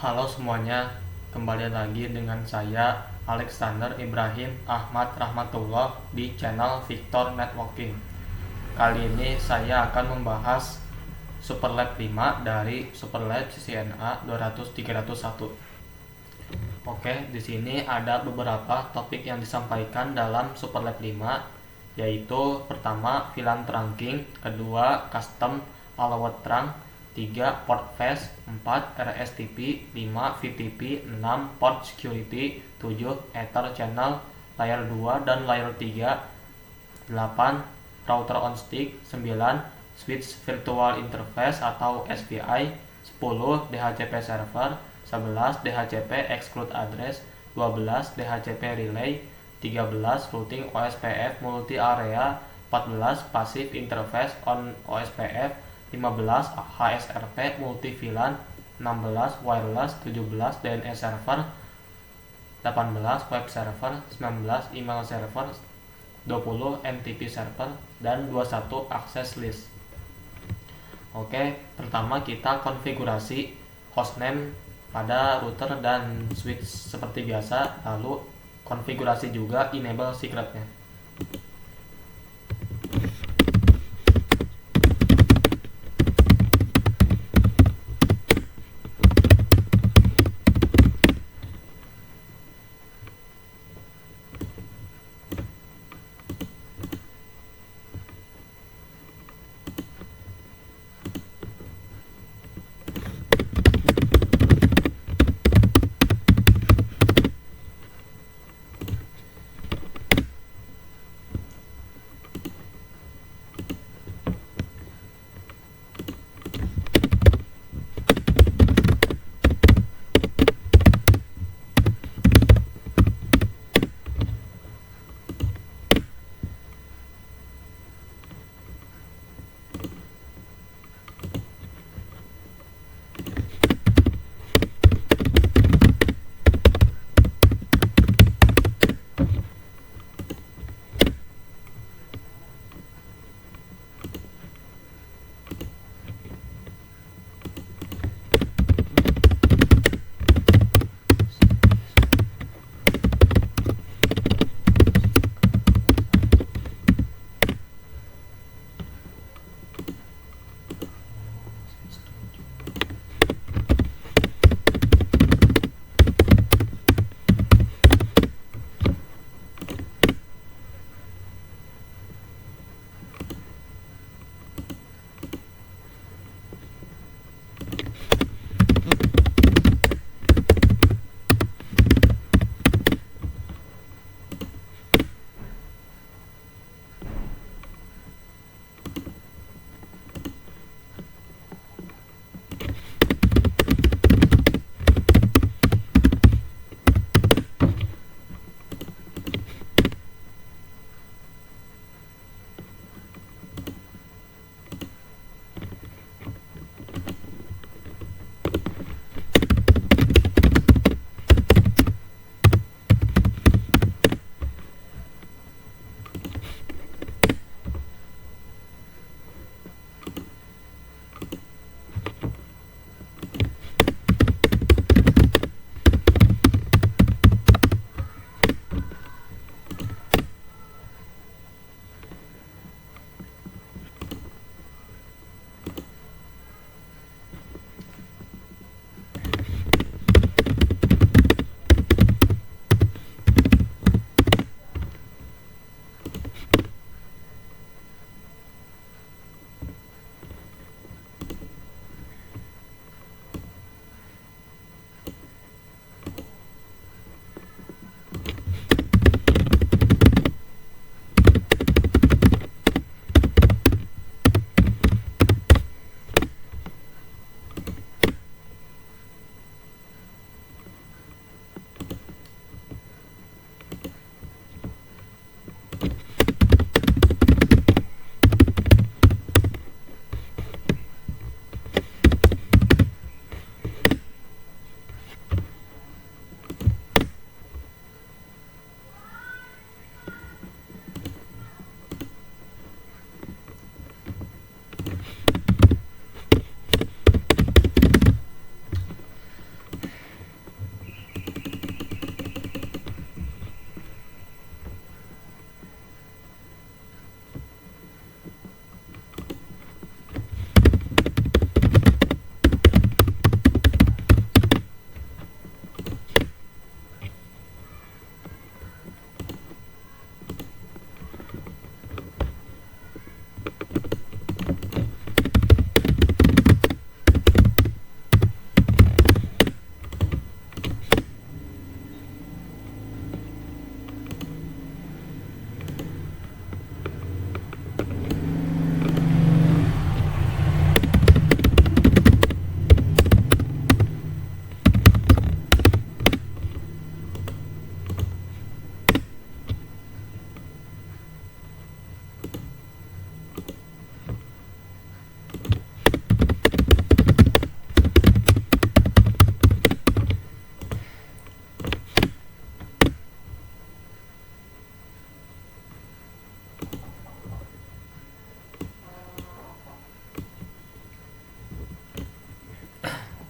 Halo semuanya, kembali lagi dengan saya Alexander Ibrahim Ahmad Rahmatullah di channel Victor Networking. Kali ini saya akan membahas Superlab 5 dari Superlab CCNA 200-301. Oke, di sini ada beberapa topik yang disampaikan dalam Superlab 5, yaitu pertama VLAN trunking, kedua custom allowed trunk, 3 port fast, 4 RSTP, 5 VTP, 6 port security, 7 ether channel layer 2 dan layer 3, 8 router on stick, 9 switch virtual interface atau SVI, 10 DHCP server, 11 DHCP exclude address, 12 DHCP relay, 13 routing OSPF multi area, 14 passive interface on OSPF, 15 HSRP multi VLAN, 16 wireless, 17 DNS server, 18 web server, 19 email server, 20 NTP server, dan 21 access list. Oke, pertama kita konfigurasi hostname pada router dan switch seperti biasa, lalu konfigurasi juga enable secretnya.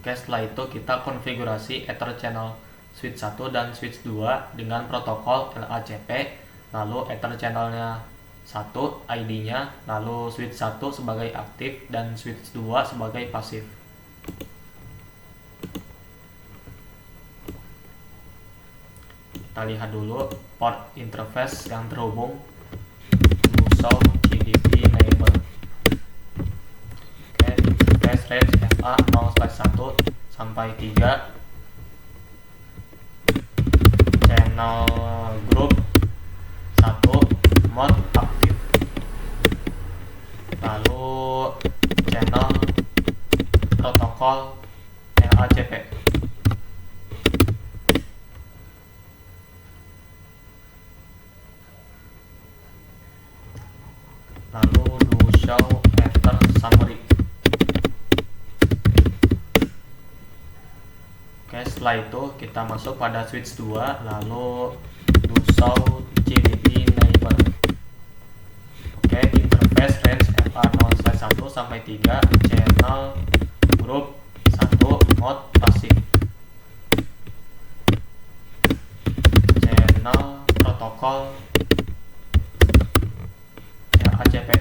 Oke, setelah itu kita konfigurasi Ether channel switch 1 dan switch 2 dengan protokol LACP, lalu Ether channelnya 1 ID-nya, lalu switch 1 sebagai aktif dan switch 2 sebagai pasif. Kita lihat dulu port interface yang terhubung show GDP neighbor. Oke, interface range FA 0/1 sampai 3, channel group 1 mode aktif, lalu channel protokol LACP. Lalu do show Ether summary. Oke, setelah itu kita masuk pada switch 2, lalu do show GDP neighbor. Oke, interface range FA 0/1 sampai 3, channel group 1 mode pasif, channel protokol LACP.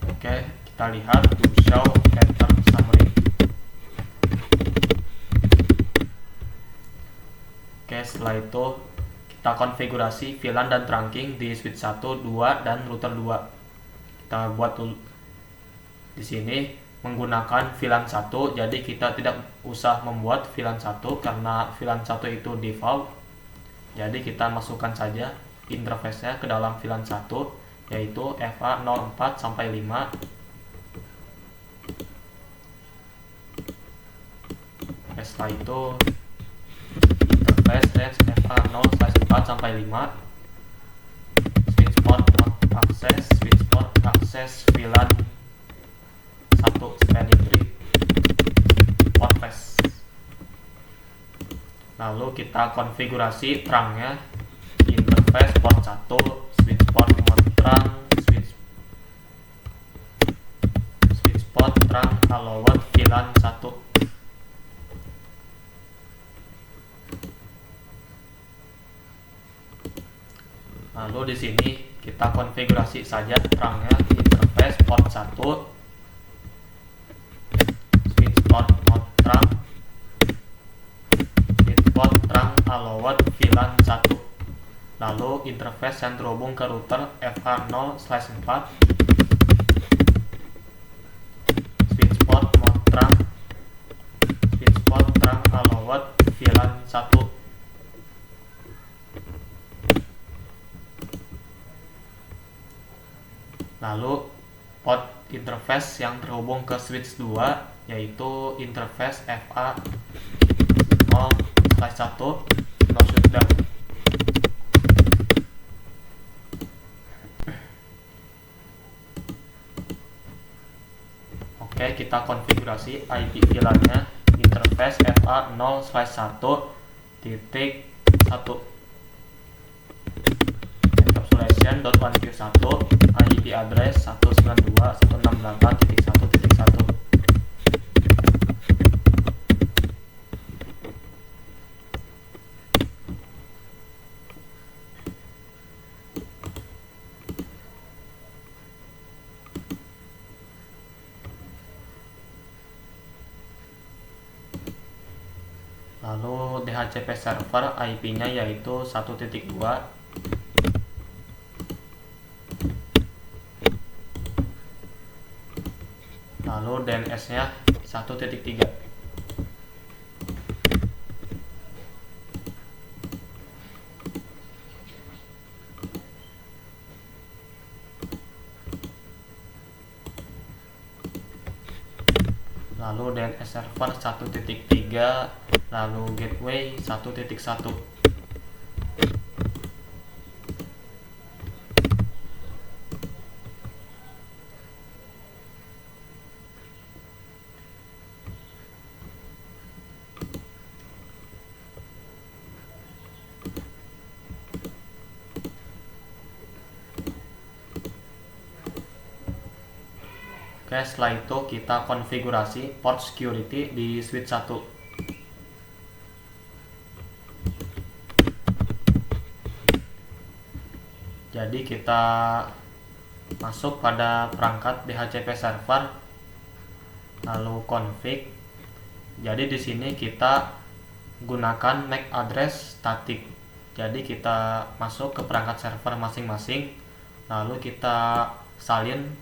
Oke, kita lihat to show Ether summary. Oke, setelah itu kita konfigurasi VLAN dan trunking di switch 1, 2 dan router 2. Kita buat dulu di sini menggunakan VLAN 1, jadi kita tidak usah membuat VLAN 1 karena VLAN 1 itu default. Jadi kita masukkan saja interface-nya ke dalam VLAN 1, yaitu FA 04 sampai 5. Setelah itu interface range FA 0/4 sampai 5, switch port mode access, switch port access VLAN 1 spanning tree port face. Lalu kita konfigurasi trunk-nya, interface port 1, switch port mode trunk, switch port trunk allowed VLAN 1. Lalu di sini kita konfigurasi saja trunk-nya, interface port 1, switch port mode trunk, switch port trunk allowed VLAN 1. Lalu interface yang terhubung ke router FA 0/4, switch port mode trunk, switch port trunk allowed VLAN 1. Lalu port interface yang terhubung ke switch 2, yaitu interface FA 0/1 no shutdown. Oke, kita konfigurasi IP VLAN-nya, interface FA 0/1 titik 1 encapsulation.1q1 IP address 192.168.1.1. Lalu DHCP server IP-nya yaitu 1.2. Lalu DNS-nya 1.3. Lalu DNS server 1.3, lalu gateway 1.1. Oke, setelah itu kita konfigurasi port security di switch 1. Jadi kita masuk pada perangkat DHCP server, lalu config. Jadi di sini kita gunakan MAC address static. Jadi kita masuk ke perangkat server masing-masing, lalu kita salin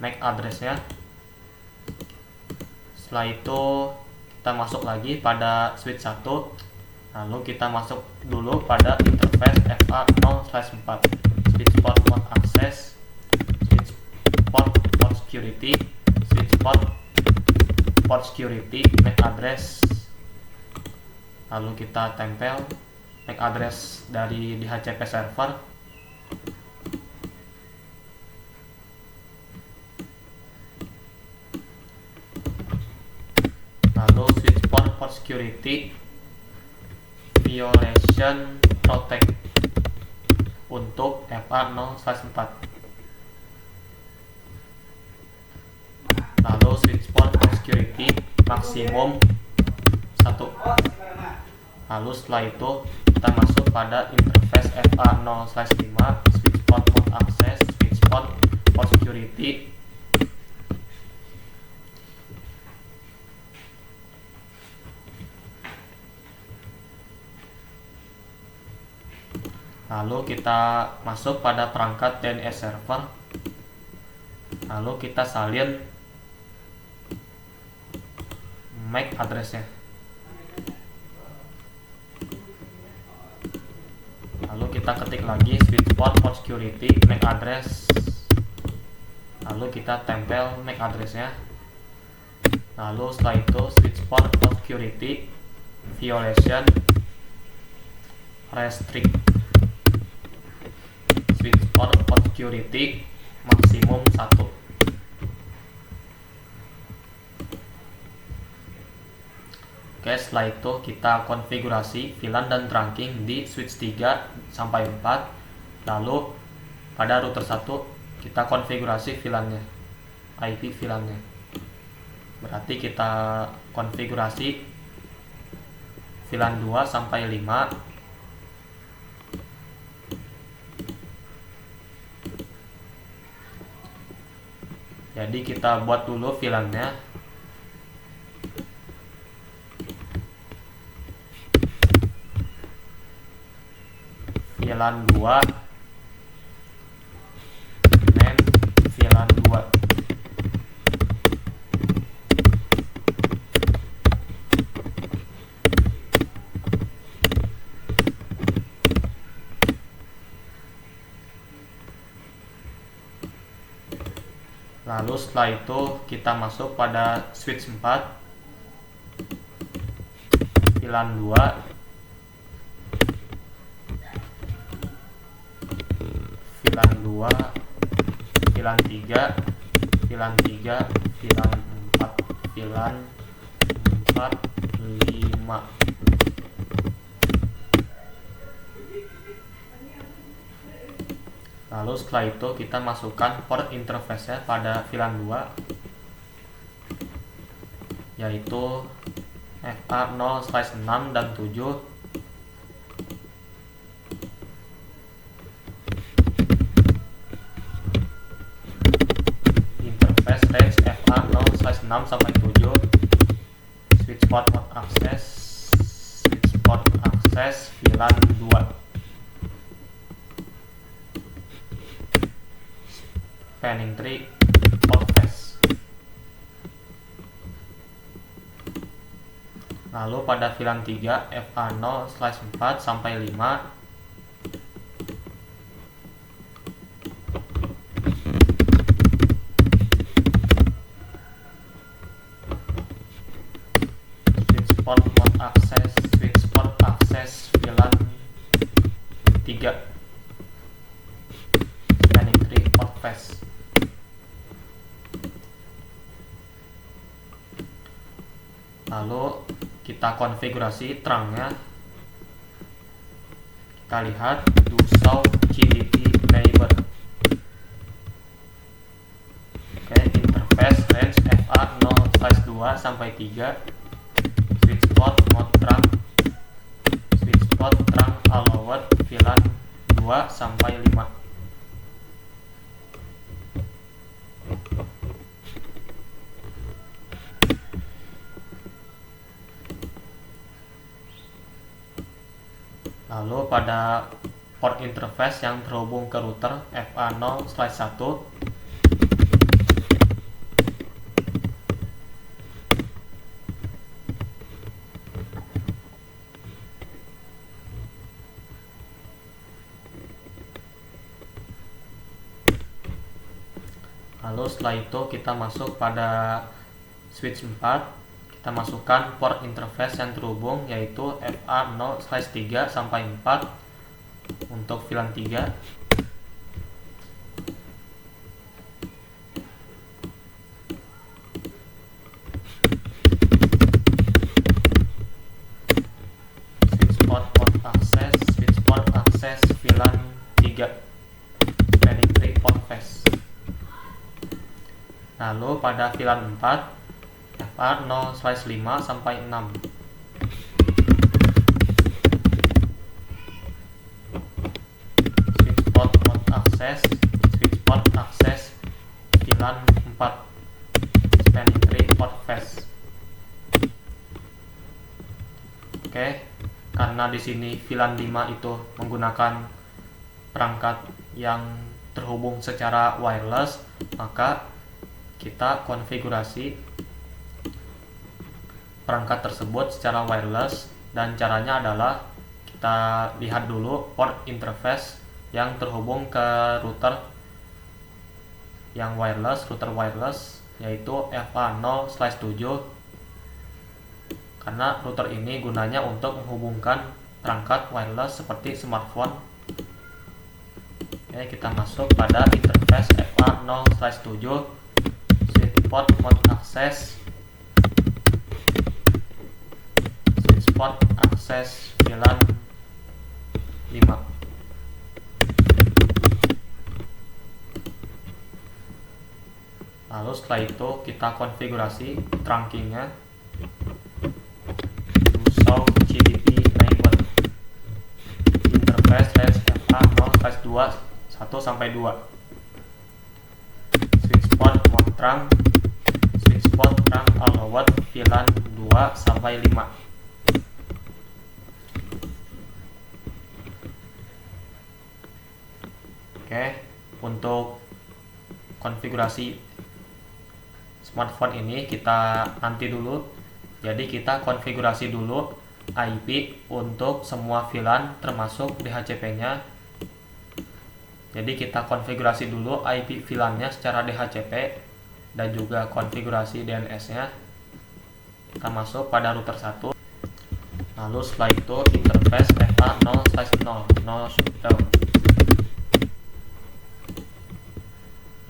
MAC addressnya. Setelah itu kita masuk lagi pada switch 1, lalu kita masuk dulu pada interface FA0/4, switch port mode access, switch port security, switch port security, MAC address. Lalu kita tempel MAC address dari DHCP server. Lalu switch port security violation protect untuk FA0/4. Lalu switch port security maksimum 1. Lalu setelah itu kita masuk pada interface FA0/5, switch port mode access, switch port security. Lalu kita masuk pada perangkat DNS server, lalu kita salin MAC addressnya. Lalu kita ketik lagi switch port security MAC address, lalu kita tempel MAC addressnya. Lalu setelah itu switch port security violation restrict, switch port security maksimum 1. Oke, setelah itu kita konfigurasi VLAN dan trunking di switch 3 sampai 4. Lalu pada router 1 kita konfigurasi VLAN-nya, IP VLAN-nya. Berarti kita konfigurasi VLAN 2 sampai 5. Jadi kita buat dulu VLAN-nya. VLAN 2 main VLAN 2. Lalu setelah itu kita masuk pada switch 4, VLAN 2, VLAN 2, VLAN 3, VLAN 3, VLAN 4, VLAN 4, 5. Lalu setelah itu kita masukkan port interface-nya pada VLAN 2, yaitu FA0/6 dan 7. Interface range FA0/6 sampai 7, switch port mode access, switch port access VLAN 2. Spanning tree port face. Lalu pada VLAN 3 FA0/4 sampai 5, switch port mode access, switch port access VLAN 3, spanning tree port face. Lalu kita konfigurasi trunk-nya. Kita lihat do show GDT neighbor. Oke, interface 2 sampai 3, switch port mode trunk, switch port trunk allowed VLAN 2 sampai 5. Lalu pada port interface yang terhubung ke router FA0/1, lalu setelah itu kita masuk pada switch 4, kita masukkan port interface yang terhubung yaitu FA0/3 sampai 4 untuk VLAN 3. Switch port akses VLAN 3 spanning tree port face. Lalu pada VLAN 4 FA0/5 sampai 6. Switch port akses VLAN 4 spanning tree port face. Oke, karena di sini VLAN 5 itu menggunakan perangkat yang terhubung secara wireless, maka kita konfigurasi perangkat tersebut secara wireless, dan caranya adalah kita lihat dulu port interface yang terhubung ke router yang wireless, router wireless yaitu FA0/7, karena router ini gunanya untuk menghubungkan perangkat wireless seperti smartphone. Oke, kita masuk pada interface FA0/7, switch port mode access, switch port akses VLAN 5. Lalu setelah itu kita konfigurasi trunkingnya to show GDP neighbor interface range FA0/2 1 sampai 2, switch port mode trunk, switch port trunk allowed VLAN 2 sampai 5. Oke, untuk konfigurasi smartphone ini kita nanti dulu. Jadi kita konfigurasi dulu IP untuk semua VLAN termasuk DHCP-nya. Jadi kita konfigurasi dulu IP VLAN-nya secara DHCP dan juga konfigurasi DNS-nya. Kita masuk pada router 1. Lalu setelah itu interface FA0/0 no shutdown.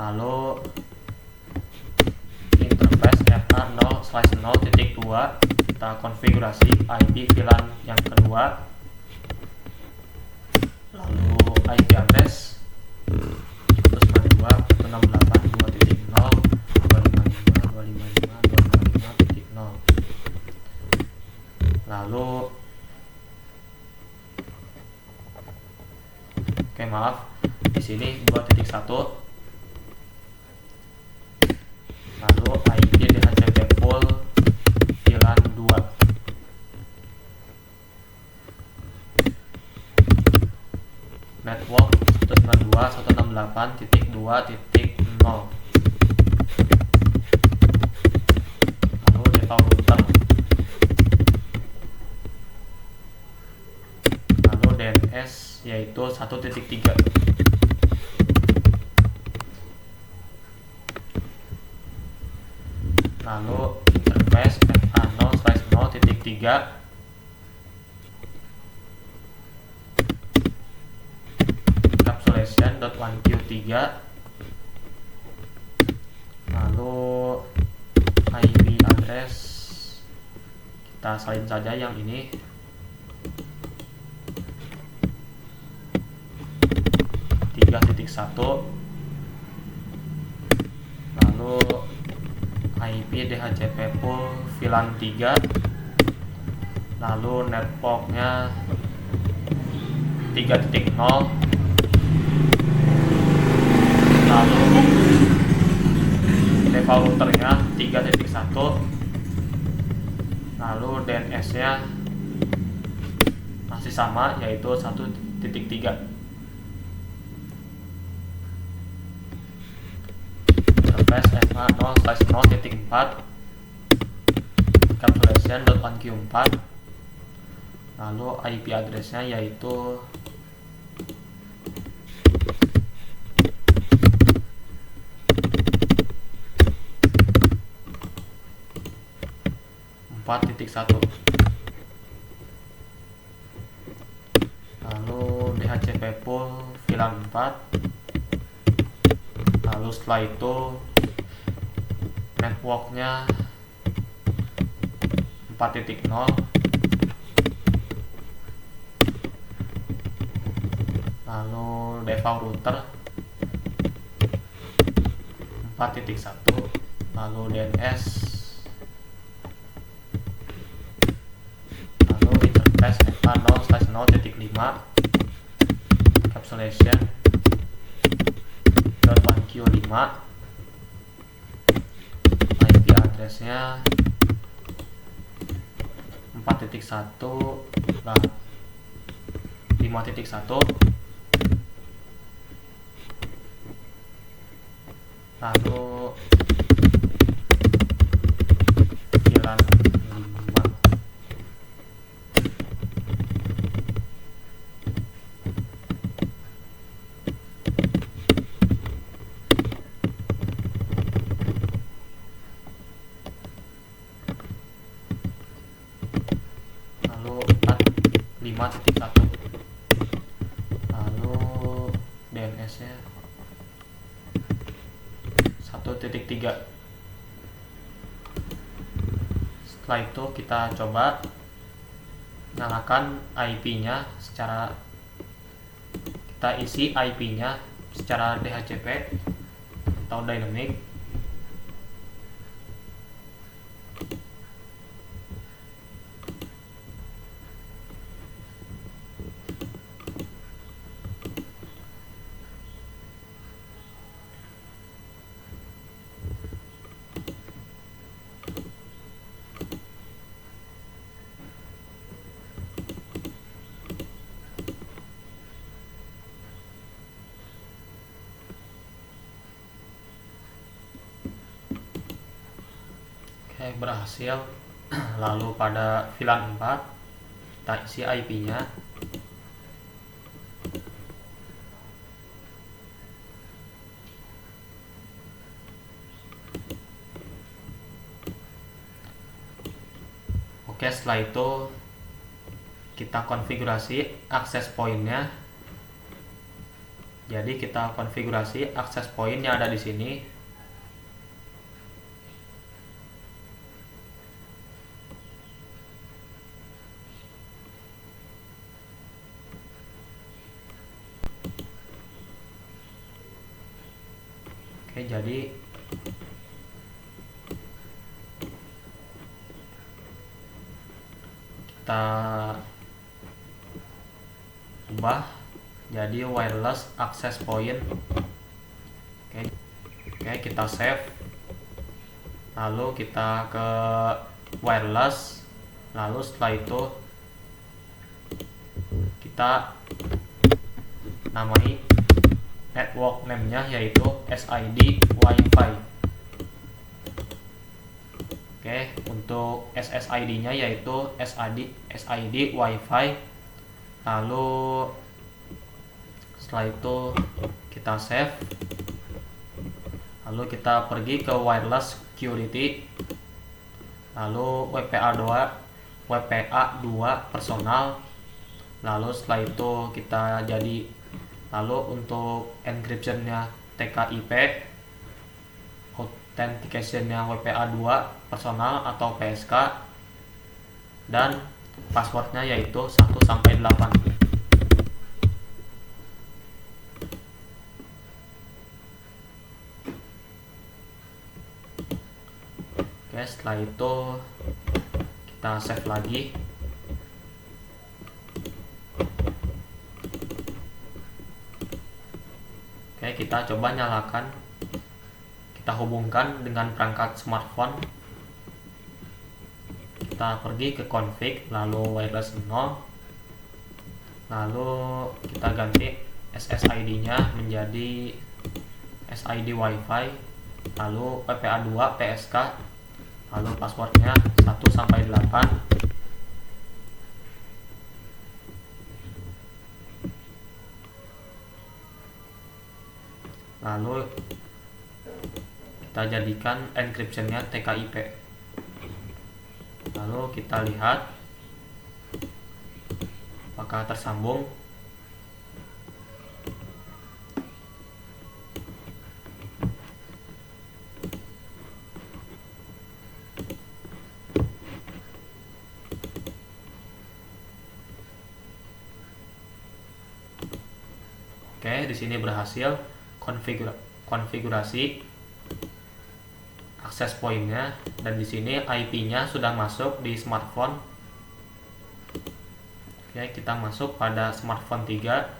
Lalu interface FA0/0.2 kita konfigurasi IP VLAN yang kedua. Lalu IP address 192.168.2.0.255.255.255.0. Lalu di sini 2.1. Lalu IP DHCP full VLAN 2. Network 192.168.2.0. Lalu default router. Lalu DNS yaitu 1.3. Lalu interface FA0/0.3 encapsulation.1Q3. Lalu IP address kita salin saja yang ini. Lalu IP DHCP pool VLAN 3, lalu networknya 3.0, lalu default routernya 3.1, lalu DNS nya masih sama yaitu 1.3. Interface SMA0/0.4 encapsulation.1Q4, lalu IP addressnya yaitu 4.1, lalu DHCP pool VLAN 4, lalu setelah itu networknya 4.0, lalu default router 4.1, lalu DNS, lalu interface SMA0/0.5 encapsulation.1Q5, IP addressnya 4.1 lah 5.1, lalu VLAN 5. Lalu 5.1, lalu DNS nya 1.3. Setelah itu kita coba nyalakan IP nya kita isi IP nya secara DHCP atau dynamic. Oke, berhasil. Lalu pada VLAN 4 kita isi IP nya. Oke, setelah itu kita konfigurasi access point-nya. Jadi kita konfigurasi access point yang ada di sini. Oke, jadi kita ubah jadi wireless access point. Oke, kita save, lalu kita ke wireless, lalu setelah itu kita namai network name-nya yaitu SID Wi-Fi. Oke, untuk SSID-nya yaitu SID Wi-Fi. Lalu setelah itu kita save. Lalu kita pergi ke wireless security. Lalu WPA2 personal. Lalu setelah itu kita lalu untuk encryption-nya TKIP, authentication-nya WPA2 personal atau PSK, dan passwordnya yaitu 1-8. Oke, setelah itu kita save lagi. Oke, kita coba nyalakan, kita hubungkan dengan perangkat smartphone. Kita pergi ke config, lalu wireless 0, lalu kita ganti SSID nya menjadi SID WiFi, lalu PPA2 PSK, lalu passwordnya 1-8. Lalu kita jadikan encryptionnya TKIP. Lalu kita lihat apakah tersambung. Oke, di sini berhasil. Konfigurasi akses pointnya, dan di sini IP-nya sudah masuk di smartphone. Oke, kita masuk pada smartphone 3,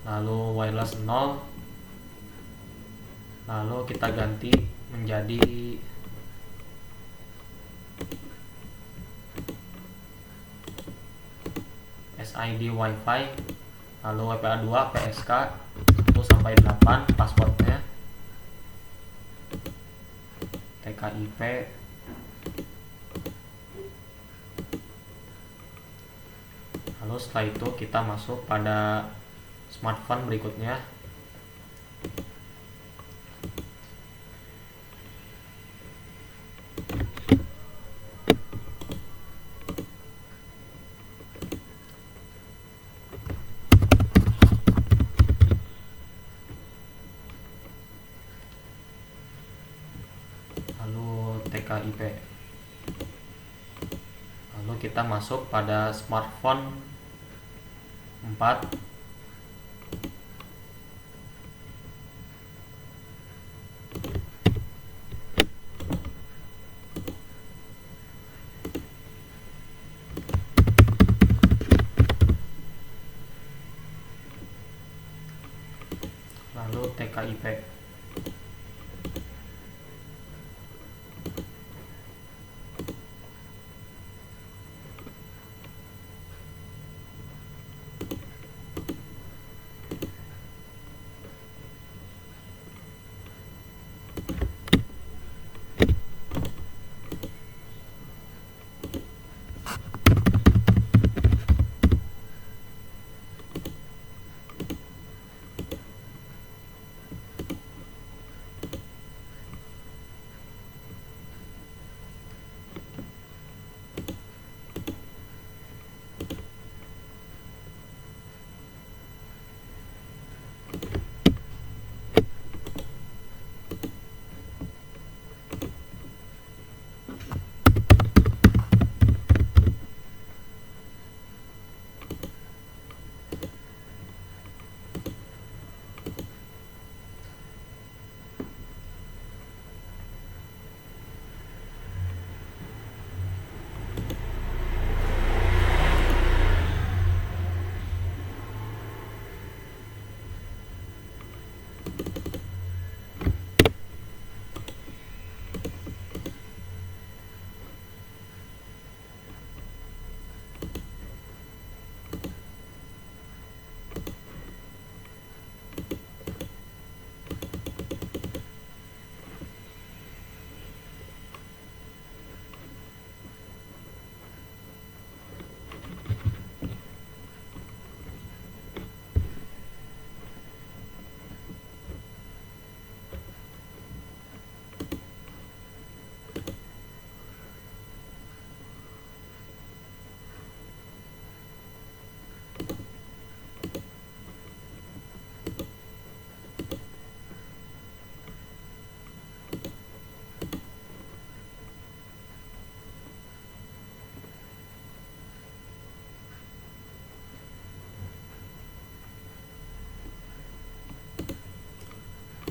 lalu wireless 0, lalu kita ganti menjadi SID WiFi, lalu WPA2 PSK 1-8, passwordnya TKIP. Lalu setelah itu kita masuk pada smartphone berikutnya. TKIP. Lalu kita masuk pada smartphone 4. Lalu TKIP.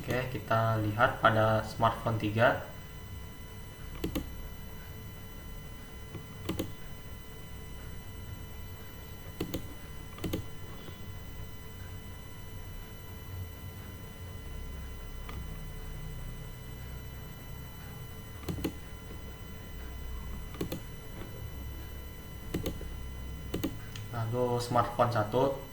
Oke, kita lihat pada smartphone 3. lalu smartphone 1.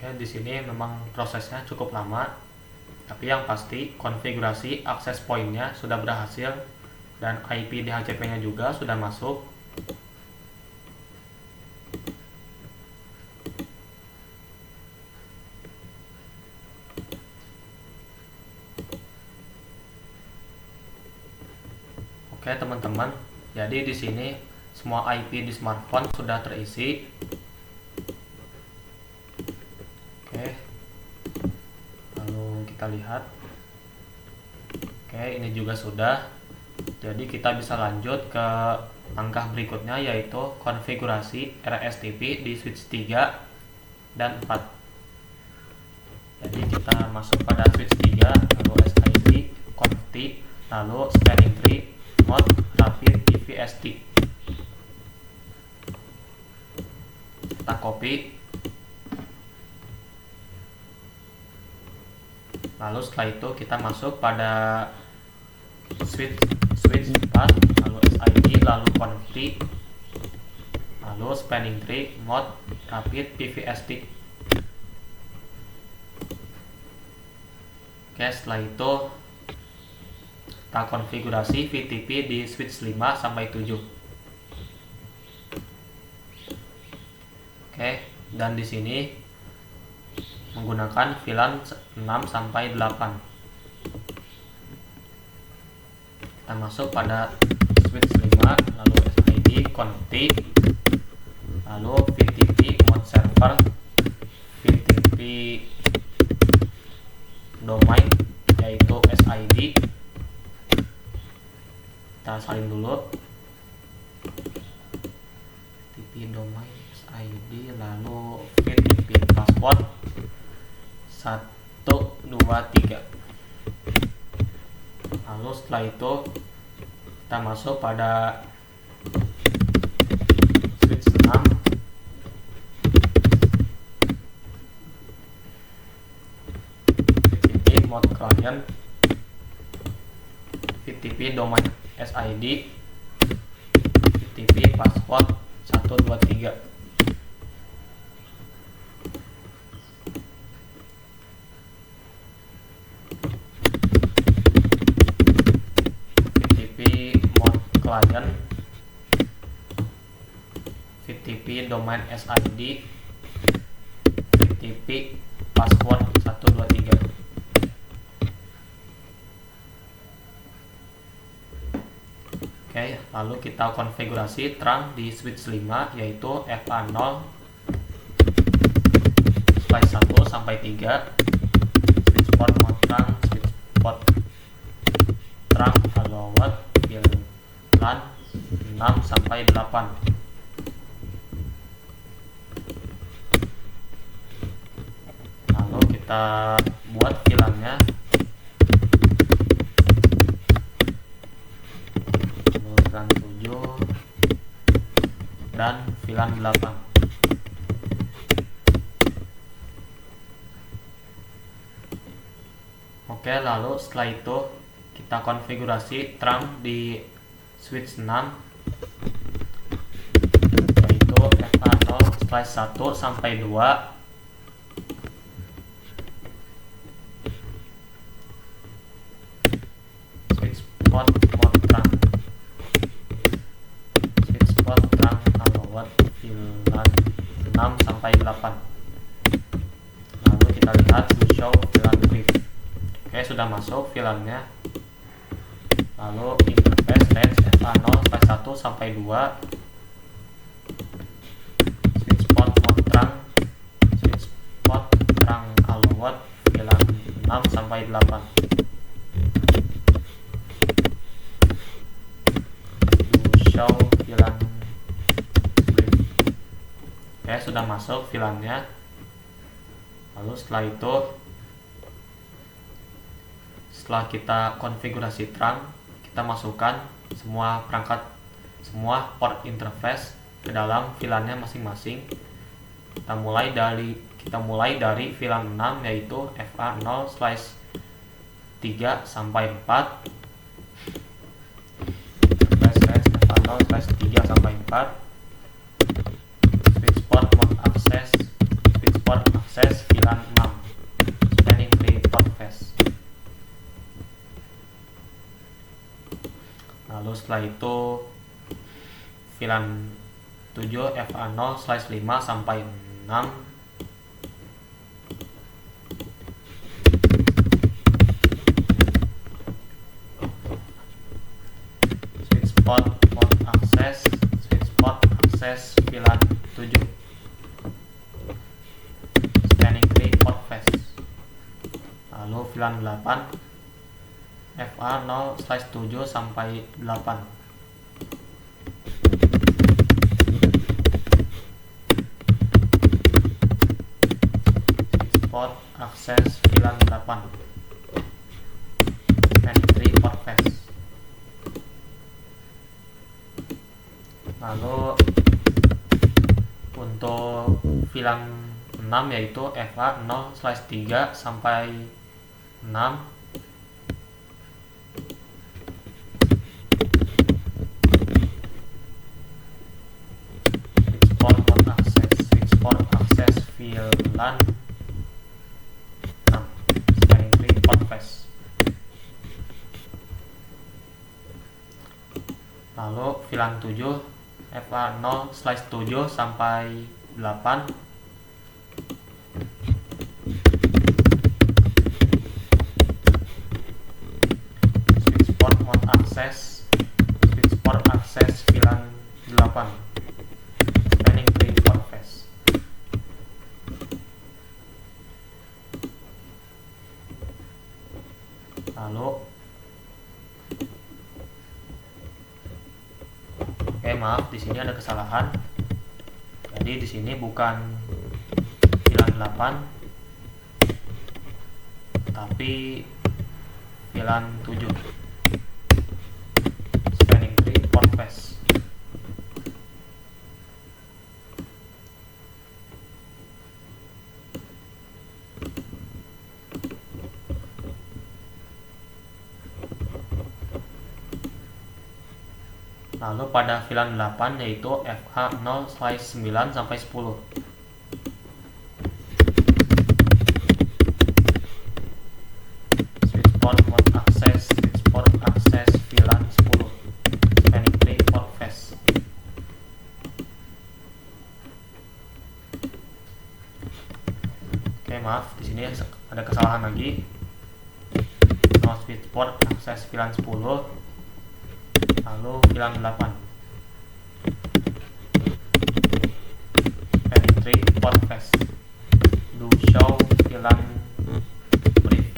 Oke, di sini memang prosesnya cukup lama, tapi yang pasti konfigurasi akses pointnya sudah berhasil dan IP DHCP-nya juga sudah masuk. Oke teman-teman, jadi di sini semua IP di smartphone sudah terisi. Kita lihat. Oke, ini juga sudah. Jadi kita bisa lanjut ke langkah berikutnya, yaitu konfigurasi RSTP di switch 3 dan 4. Jadi kita masuk pada switch 3, lalu SID, conft, lalu spanning tree, mode, rapid, PVST. Kita copy. Lalu setelah itu kita masuk pada switch 4, lalu SID, lalu conft, lalu spanning tree, mode, rapid, PVST. Oke, setelah itu kita konfigurasi VTP di switch 5 sampai 7. Oke, dan di sini menggunakan VLAN 6 sampai 8. Kita masuk pada switch 5, lalu SID, conft, lalu VTP mode server, VTP domain yaitu SID. Kita salin dulu. VTP domain SID, lalu VTP password 1, 2, 3. Lalu setelah itu kita masuk pada switch 6, VTP mode client, VTP domain SID, VTP password 1, 2, 3. Client, VTP domain SID, VTP password 1, 2, 3. Oke, lalu kita konfigurasi trunk di switch 5, yaitu FA0 slice 1 sampai 3, switch port mode trunk, switch port trunk allowed, VLAN 6 sampai 8. Lalu kita buat VLAN-nya. VLAN 7 dan VLAN 8. Oke, lalu setelah itu kita konfigurasi trunk di switch 6, yaitu FA0/1 sampai 2. Switch spot mode trunk, switch spot trunk allowed VLAN 6 sampai 8. Lalu kita lihat to show VLAN brief. Oke, sudah masuk VLAN-nya. Lalu interface range FA0/1 sampai 2. Switch spot mode trunk, switch spot trunk allowed VLAN 6 sampai 8. To show VLAN brief. Oke, sudah masuk VLAN-nya. Lalu setelah itu, setelah kita konfigurasi trunk, kita masukkan semua port interface ke dalam VLAN-nya masing-masing. Kita mulai dari VLAN 6, yaitu FA0/3 sampai 4. Interface range FA0/3 sampai 4. Switch port mode access, switch port access VLAN 6. Spanning tree port face. Lalu setelah itu VLAN 7 FA0/5 sampai 6. Switch port mode access, switch port access VLAN 7. Spanning tree port face. Lalu VLAN 8 FA0/7 sampai 8. Port akses VLAN 8. Spanning tree port face. Lalu untuk VLAN 6, yaitu FA0/3 sampai 6. VLAN 6. Spanning tree port face. Lalu VLAN 7 FA0/7 sampai 8. Switch port mode access, switch port access VLAN 8. Spanning tree port face. Lalu maaf, di sini ada kesalahan. Jadi di sini bukan VLAN 8 tapi VLAN 7. Spanning tree port face. Lalu pada VLAN 8, yaitu FA0/9 sampai 10. Switch port mode access, switch port access VLAN 10. Spanning tree port face. Oke, maaf, di sini ada kesalahan lagi. No switch port access VLAN 10. Lalu VLAN 8. Spanning tree port face. Do show VLAN brief.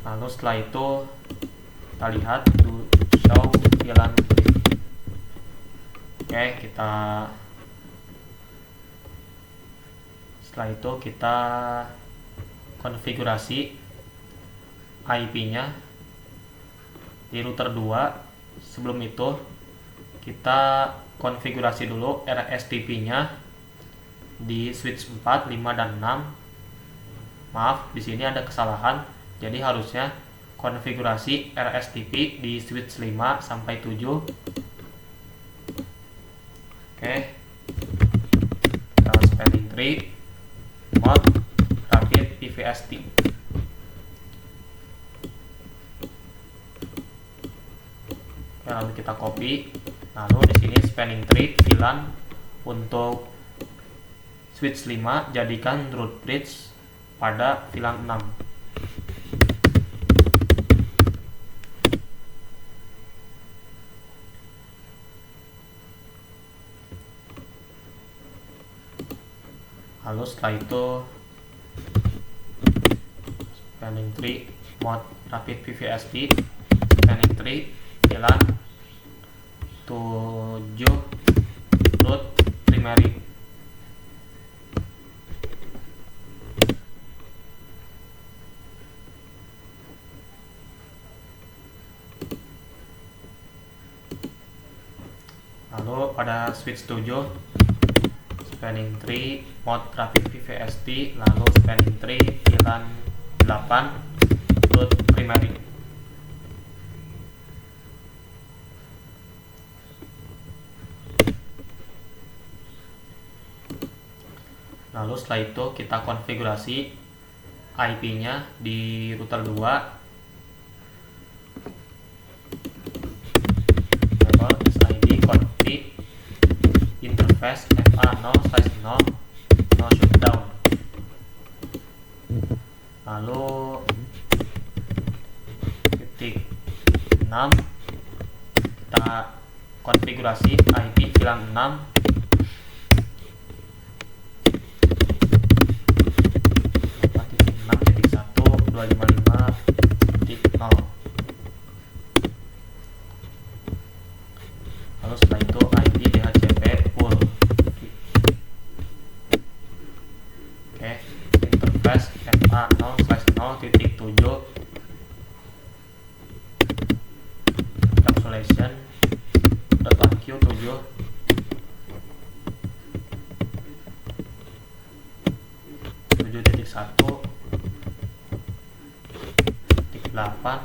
Lalu setelah itu kita lihat do show VLAN brief. Oke, setelah itu kita konfigurasi IP-nya di router 2. Sebelum itu kita konfigurasi dulu RSTP-nya, di switch 4, 5 dan 6. Maaf, di sini ada kesalahan. Jadi harusnya konfigurasi RSTP di switch 5 sampai 7. Oke. Spanning tree mode rapid PVST. Lalu kita copy. Lalu di sini spanning tree VLAN untuk switch 5 jadikan root bridge pada VLAN 6. Lalu setelah itu spanning tree mode rapid PVST, spanning tree VLAN 7 root primary. Lalu pada switch 7 spanning tree mode rapid PVST, lalu spanning tree VLAN 8 root primary. Lalu setelah itu kita konfigurasi IP-nya di router 2. Label SID config interface FA0/0 no shutdown. Lalu titik 6 kita konfigurasi IP VLAN 6 255.0. Lalu setelah itu IP DHCP full. Oke, interface FA0/0.7 encapsulation .1Q7 7.1.8.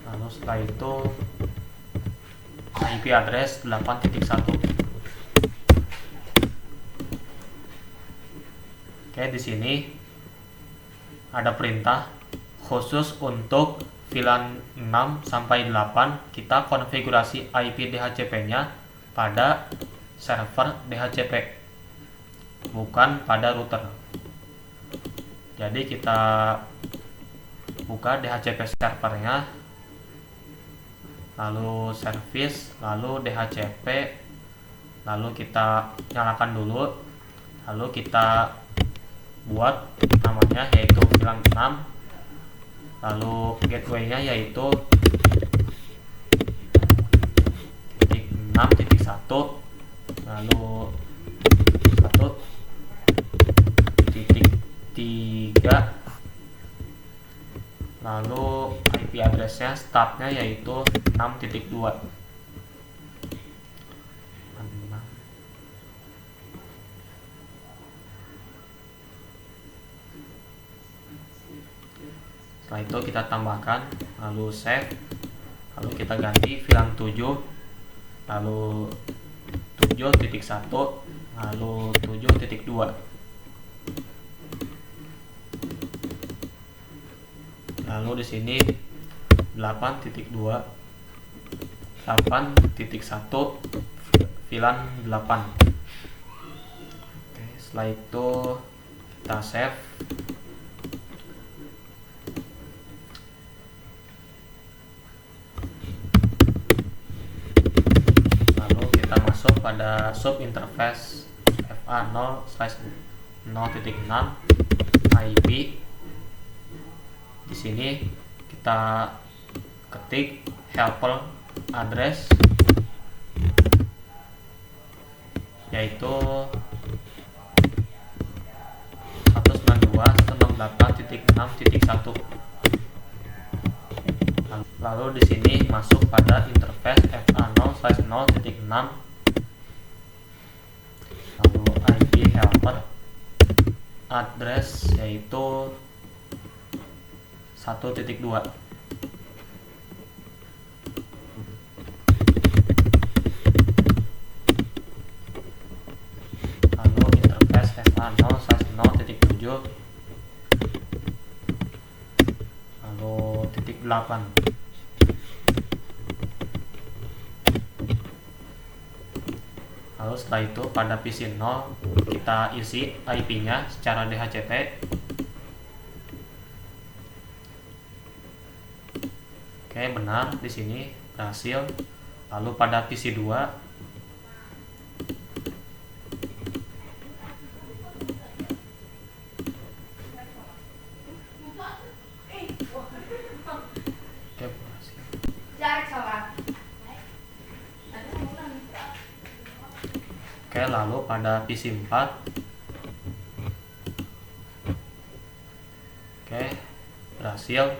Lalu setelah itu IP address 8.1. Oke, di sini ada perintah khusus untuk VLAN 6 sampai 8. Kita konfigurasi IP DHCP-nya pada server DHCP, bukan pada router. Jadi kita buka DHCP servernya, lalu service, lalu DHCP, lalu kita nyalakan dulu, lalu kita buat namanya yaitu VLAN 6, lalu gateway-nya yaitu titik 6.1, lalu 1.3, lalu IP address-nya startnya yaitu 6.2. Setelah itu kita tambahkan, lalu save, lalu kita ganti VLAN 7, lalu 7.1, lalu 7.2. Lalu di sini 8.2, 8.1 VLAN 8. Oke, setelah itu kita save. Lalu kita masuk pada sub interface FA0/0.6 IP. Di sini kita ketik helper address yaitu 192.168.6.1. Lalu di sini masuk pada interface FA0/0.6, lalu IP helper address yaitu 1.2. Lalu interface FA0/0.7, lalu titik 8. Lalu setelah itu pada PC 0 kita isi IP-nya secara DHCP. Oke, benar, di sini berhasil. Lalu pada PC 2 Oke, lalu pada PC 4 oke, berhasil.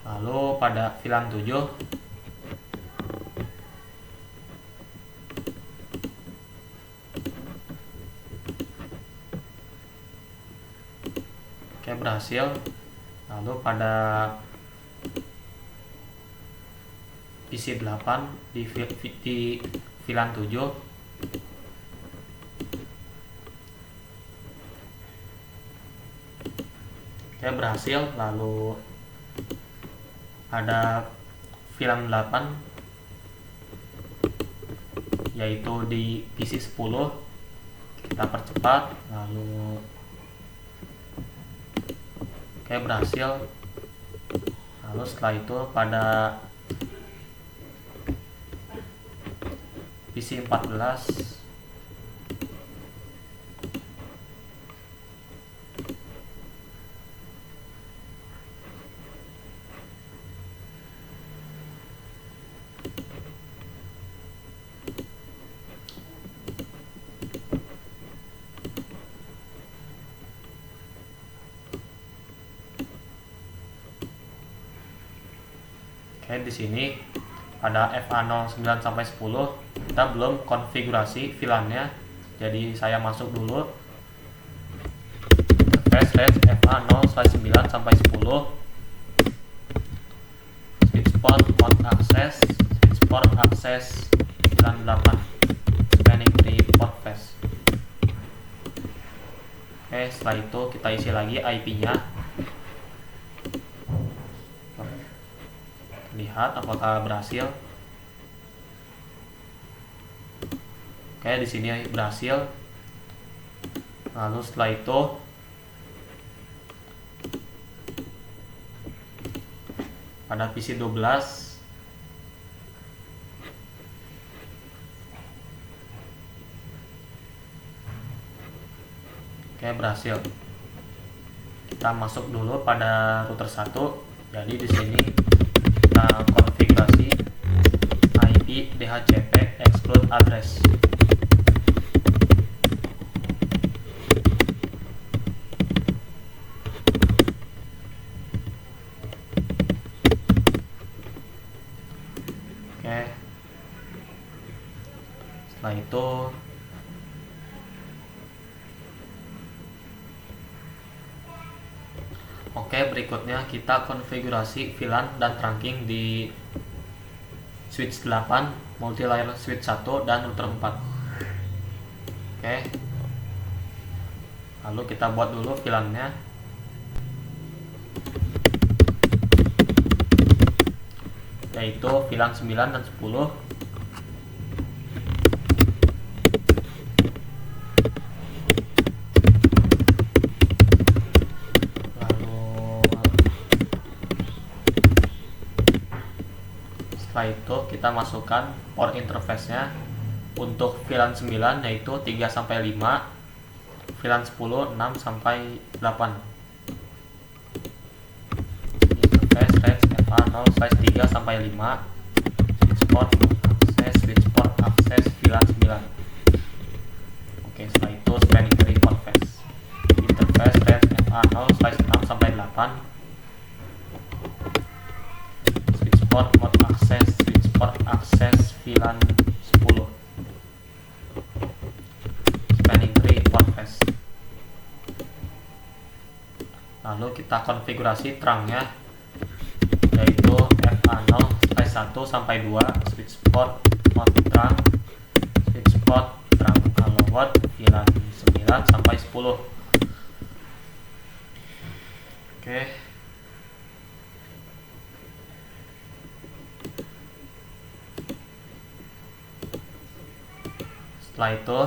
Lalu pada VLAN 7 oke, berhasil. Lalu pada PC 8 di VLAN 7 oke, berhasil. Lalu ada VLAN 8 yaitu di PC 10 kita percepat. Lalu oke, berhasil. Lalu setelah itu pada PC 14 oke, di sini pada FA09-10 kita belum konfigurasi VLAN-nya, jadi saya masuk dulu interface FA0/9-10 switch port access VLAN 8 spanning tree port fast. Oke, setelah itu kita isi lagi IP-nya. Lihat apakah berhasil. Oke, di sini berhasil. Lalu setelah itu pada PC 12 oke, berhasil. Kita masuk dulu pada router 1. Jadi di sini kita konfigurasi IP DHCP exclude address. Oke, setelah itu berikutnya kita konfigurasi VLAN dan trunking di switch 8, multilayer switch 1 dan router 4. Oke, lalu kita buat dulu VLAN-nya. Yaitu VLAN 9 dan 10. Setelah itu kita masukkan port interface-nya. Untuk VLAN 9 yaitu 3-5, VLAN 10 6-8. Interface range FA0/3-5 switch port access VLAN 9. Oke, setelah itu spanning tree port fast. Interface range FA0/6-8 Lalu kita konfigurasi terangnya, yaitu FA0/1 sampai 2, switch port mode terang, switch port terang alowot, VLAN 9 sampai 10. Oke. Setelah itu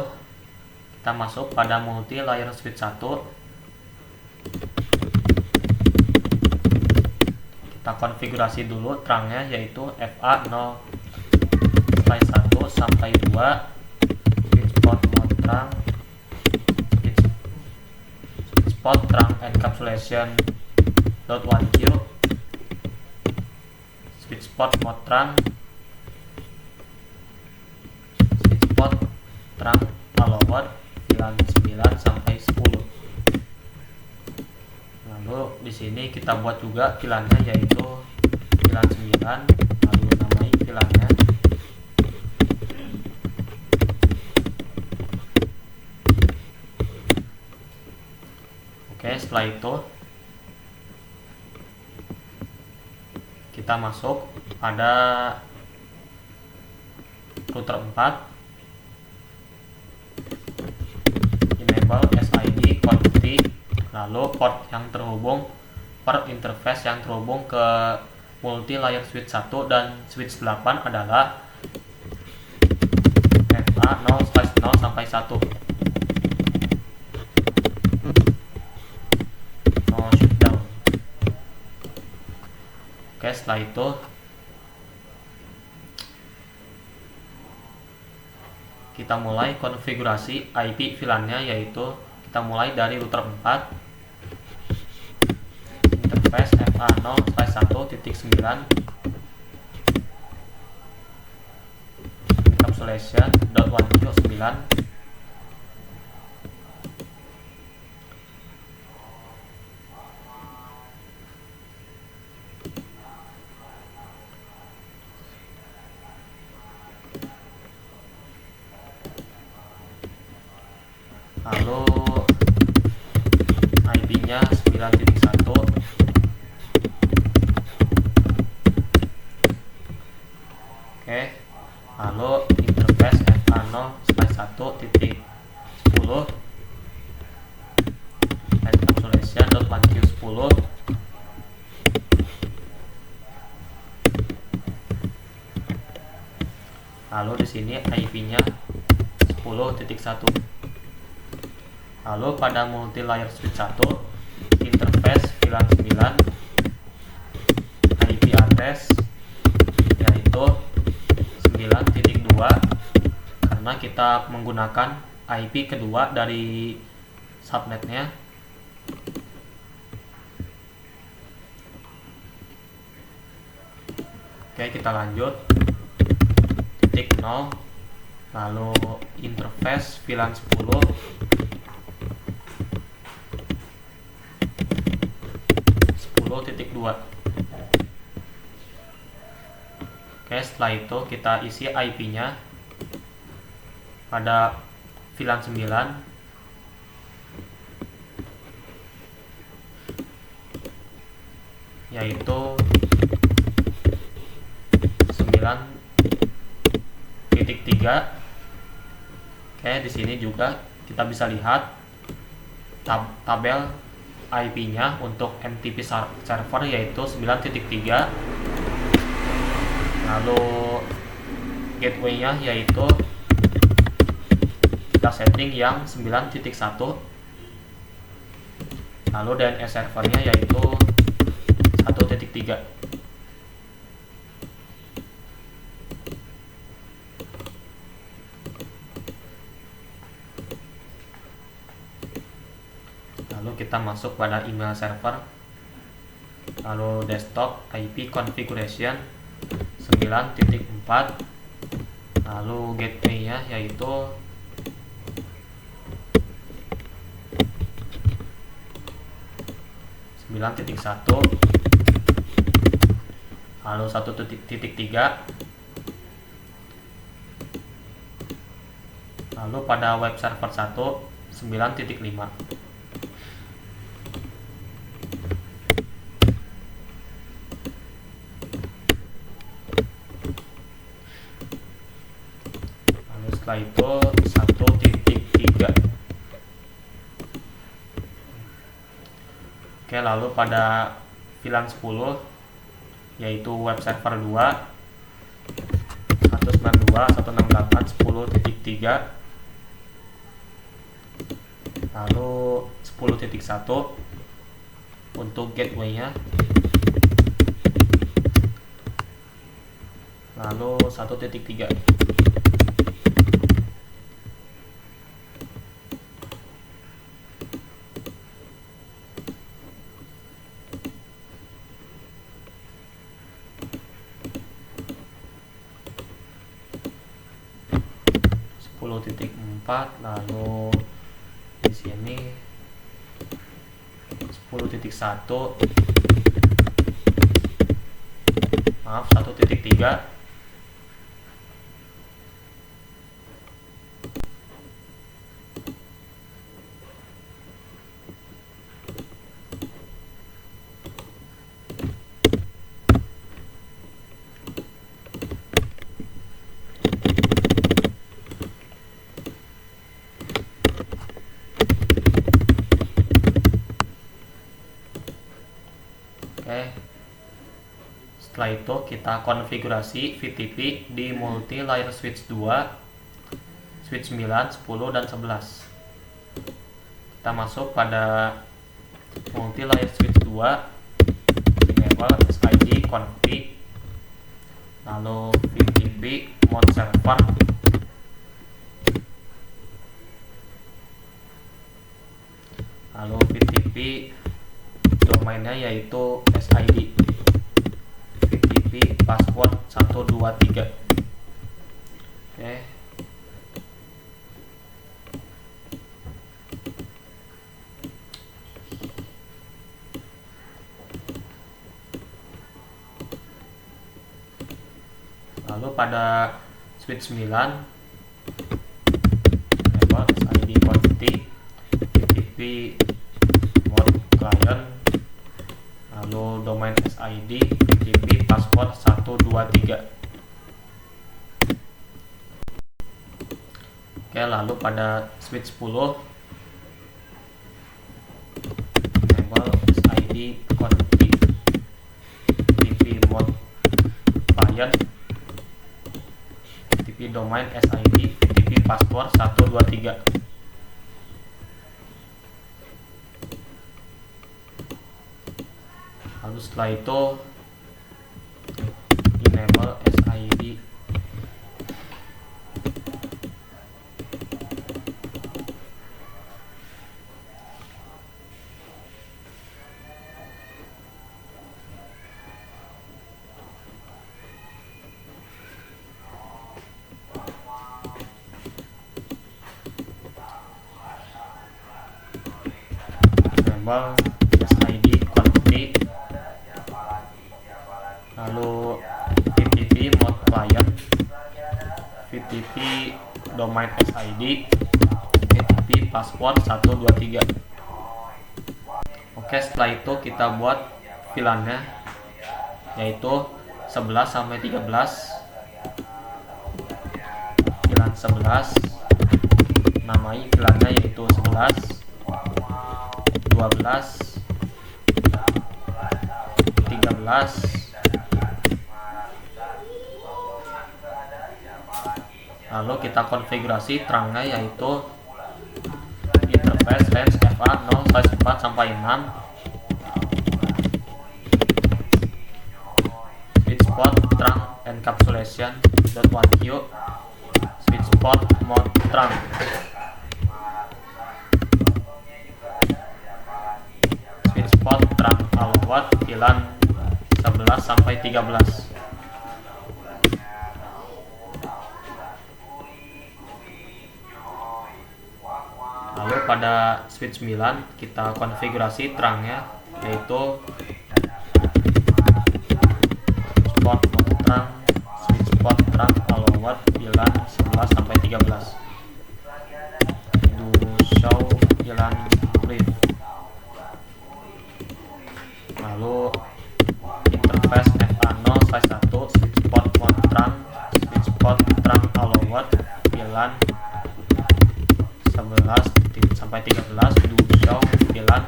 kita masuk pada multi layer switch 1. Kita konfigurasi dulu terangnya, yaitu FA0/1 sampai 2, switch port mode terang, switch port terang encapsulation .1Q, switch port mode terang, switch port terang alowot, VLAN 9 sampai 10. Lalu di sini kita buat juga VLAN-nya, yaitu VLAN 9, lalu namai VLAN-nya. Oke, setelah itu kita masuk pada router 4, enable SID config, lalu port yang terhubung, port interface yang terhubung ke multi layer switch 1 dan switch 8 adalah FA0/0 sampai 1. No shutdown. Oke, setelah itu kita mulai konfigurasi IP VLAN-nya, yaitu kita mulai dari router 4, interface FA0/1.9, encapsulation .1Q9, lalu IP-nya 9.1. Oke, lalu interface FA0/1.10, encapsulation .1Q10, lalu di sini IP-nya 10.1. Lalu pada multi layer switch 1, interface VLAN 9, IP address yaitu 9.2, karena kita menggunakan IP kedua dari subnetnya. Oke, kita lanjut. Titik 0, lalu interface VLAN 10, 10.2. Oke, setelah itu kita isi IP-nya pada VLAN 9, yaitu 9.3. Oke, di sini juga kita bisa lihat tabel IP-nya untuk MTP server, yaitu 9.3. Lalu gateway-nya yaitu kita setting yang 9.1. Lalu DNS servernya yaitu 1.3. Lalu kita masuk pada email server, lalu desktop IP configuration 9.4, lalu gateway-nya yaitu 9.1, lalu 1.3, lalu pada web server 1 9.5. Oke, lalu pada VLAN 10 yaitu web server 2 192.168.10.3, lalu 10.1 untuk gateway-nya, lalu 1.3. titik 4, lalu di sini 10.1, maaf 1.3, Setelah itu kita konfigurasi VTP di multi layer switch 2, switch 9, 10, dan 11. Kita masuk pada multi layer switch 2, enable SID config, lalu VTP mode server, lalu VTP domainnya yaitu SID, VTP password 123. Oke. Lalu pada switch 9 enable SID config, VTP mode client, lalu domain SID, VTP password 123. Oke, lalu pada switch 10 enable SID config, VTP mode client, VTP domain SID, VTP password 123. Lalu setelah itu enable SID enable SID config, lalu VTP mode client, VTP domain SID, VTP password 123. Oke, setelah itu kita buat VLAN-nya yaitu 11 sampai 13. VLAN 11 namai VLAN-nya yaitu 11, 12, 13, lalu kita konfigurasi terangnya yaitu interface range FA 0/4 sampai 6, switch port trunk encapsulation .1Q, switch port mode trunk, switch port trunk allowed VLAN 11 sampai 13. Lalu pada switch 9 kita konfigurasi terangnya yaitu switch port mode trunk, switch port trunk allowed VLAN 11 sampai 13. Do show VLAN brief. Lalu interface FA0/1 switch port mode trunk, switch port trunk allowed VLAN 11 sampai 13. Do show VLAN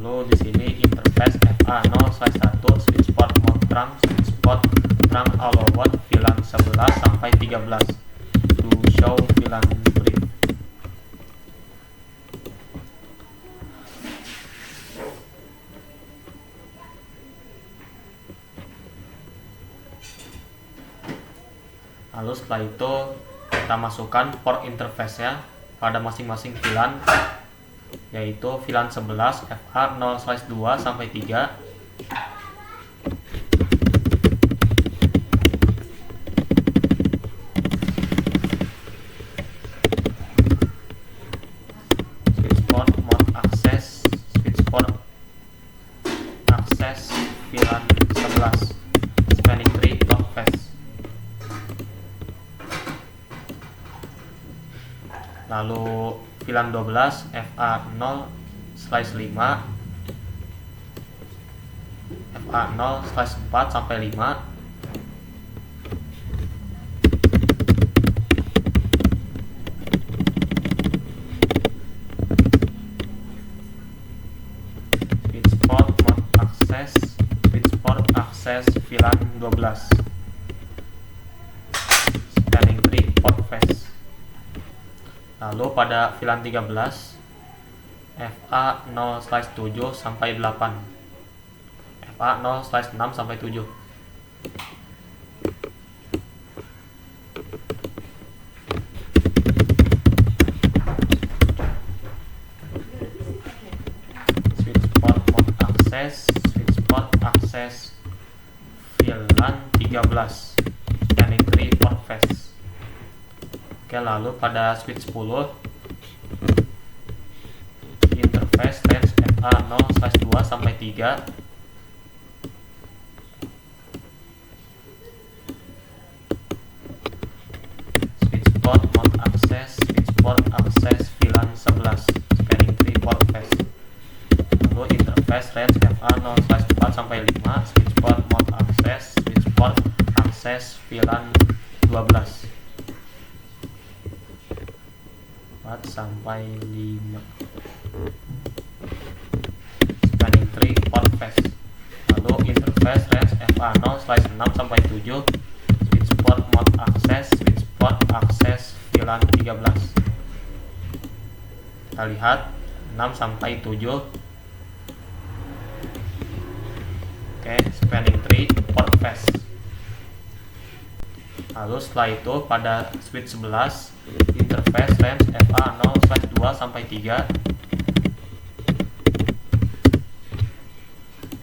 Lalu di sini interface FA0/1 switch port mode trunk switch port trunk allowed VLAN 11 sampai 13 to show VLAN brief. Lalu setelah itu kita masukkan port interface-nya pada masing-masing VLAN, yaitu VLAN 11 FA0/2 sampai 3, switch port mode access VLAN 11 spanning tree port phase. Lalu VLAN 12 FA0/5 FA0/4 sampai 5, switch port mode access VLAN 12 spanning tree port phase. Lalu pada VLAN 13 FA0/7 sampai 8, FA0/6 sampai 7. Switch port mode access VLAN 13 spanning tree port phase. Oke, lalu pada switch 10 interface range FA0/2 sampai 3, switch port mode access VLAN 11 spanning tree port phase. Lalu interface range FA0/4 sampai 5, switch port mode access VLAN 12 4 sampai 5 spanning tree port phase. Lalu interface range FA0/6 sampai 7, switch port mode access VLAN 13. Kita lihat 6 sampai 7. Oke, spanning tree port phase. Lalu setelah itu pada switch 11 interface range FA0/2 sampai 3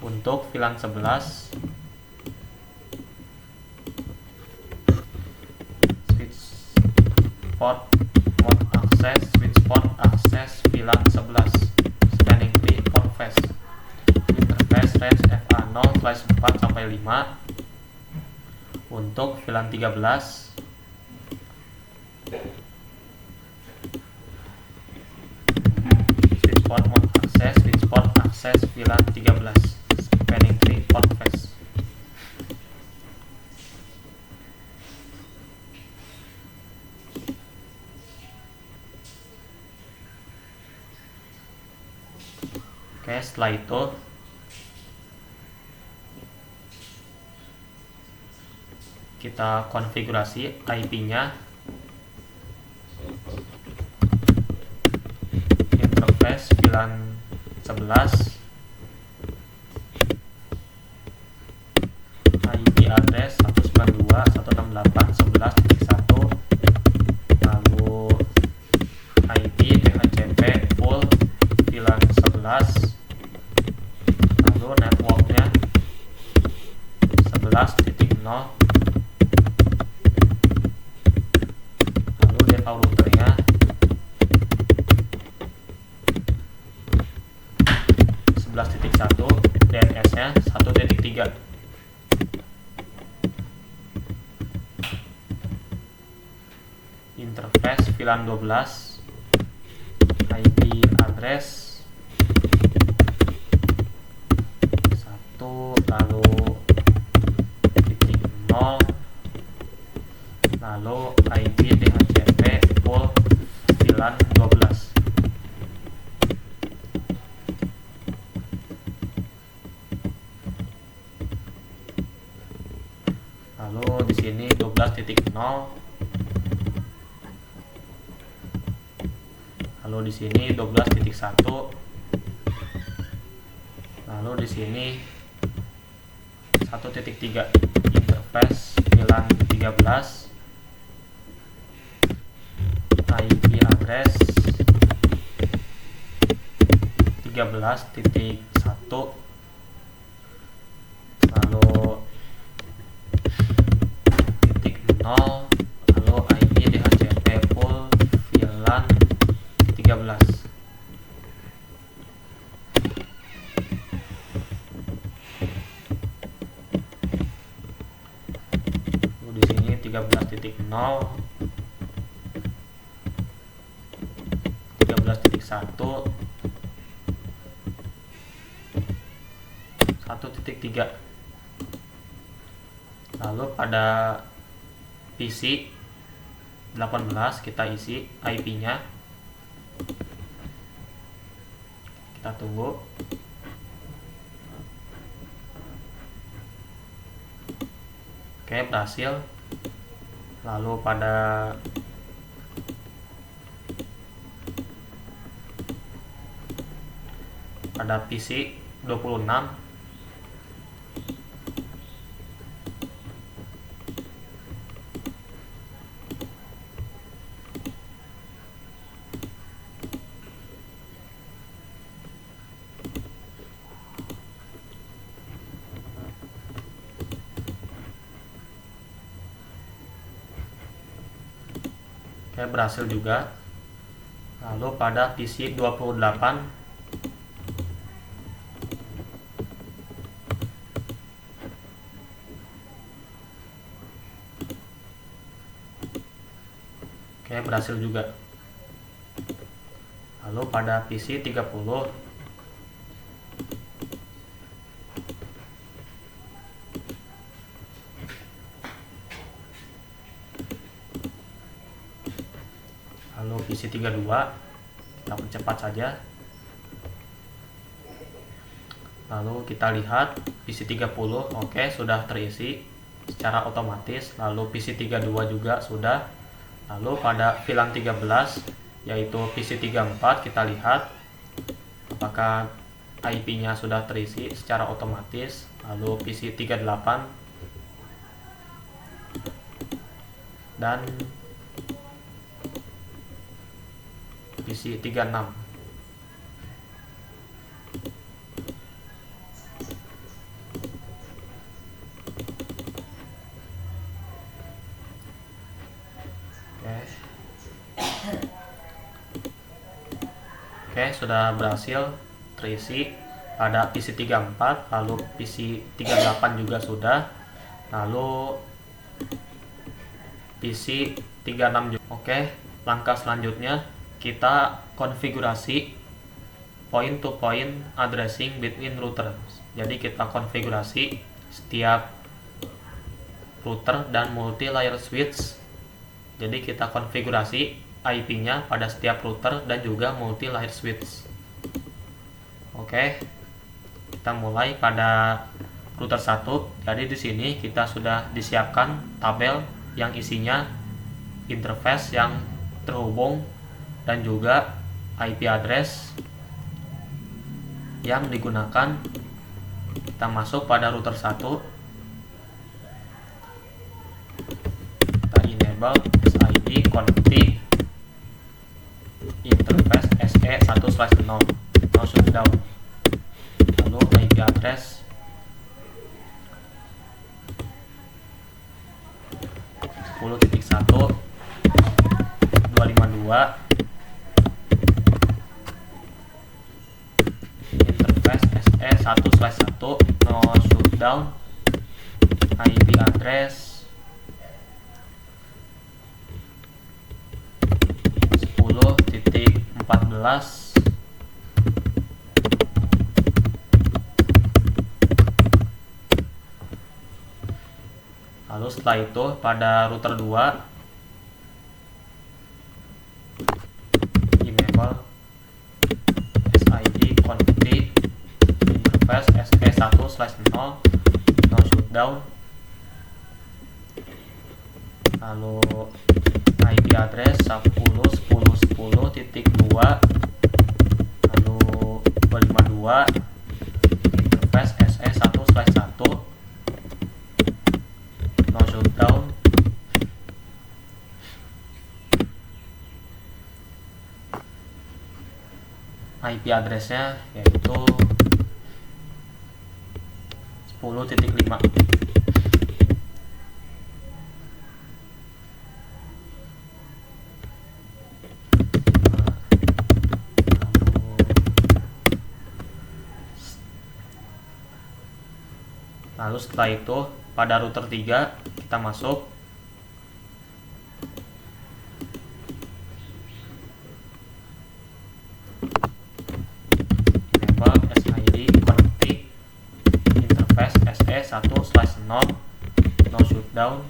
untuk VLAN 11, switch port mode access VLAN 11 spanning tree port phase. Interface range FA0/4 sampai 5 untuk VLAN 13, switch port mode access VLAN 13 spanning tree port phase. Oke, setelah itu kita konfigurasi IP-nya. Interface VLAN 11, IP address 192.168.11.1, lalu IP DHCP full VLAN 11, lalu networknya 11.0, lalu default routernya 11.1, DNS-nya 1.3. Interface VLAN 12, IP address 1, lalu titik 0, lalu IP DHCP full VLAN 12. sini 12.0, lalu di sini 12.1, lalu di sini 1.3 interface VLAN 13, IP address 13.1, lalu titik 0, lalu IP DHCP full VLAN 13. Lalu di sini 13.0, 13.1, 1.3. Lalu pada PC 18 kita isi IP-nya. Kita tunggu. Oke, berhasil. Lalu pada PC 26 berhasil juga. Lalu pada PC 28 berhasil juga. Lalu pada PC 30 lalu PC 32 kita percepat saja. Lalu kita lihat PC 30 oke, sudah terisi secara otomatis. Lalu PC 32 juga sudah. Lalu pada VLAN 13 yaitu PC 34 kita lihat apakah IP-nya sudah terisi secara otomatis. Lalu PC 38 dan PC 36. Oke, sudah berhasil terisi pada PC 34, lalu PC 38 juga sudah, lalu PC 36 juga. Oke, langkah selanjutnya kita konfigurasi point to point addressing between routers. Jadi kita konfigurasi setiap router dan multi layer switch. Jadi kita konfigurasi IP-nya pada setiap router dan juga multi layer switch. Oke, kita mulai pada router 1. Jadi di sini kita sudah disiapkan tabel yang isinya interface yang terhubung dan juga IP address yang digunakan. Kita masuk pada router 1. Kita enable SID config interface SE1/0 no shutdown. Lalu IP address 10.1.252 interface SE1/1 no shutdown. IP address 10.14. Lalu setelah itu pada router 2 enable SID config interface SE1/0 no shutdown. lalu IP address 10.10.10.2, lalu 252, interface SE1/1, no shutdown, IP addressnya yaitu 10.5. Lalu setelah itu pada router 3 kita masuk enable SID connecting interface SE1/0, no shutdown,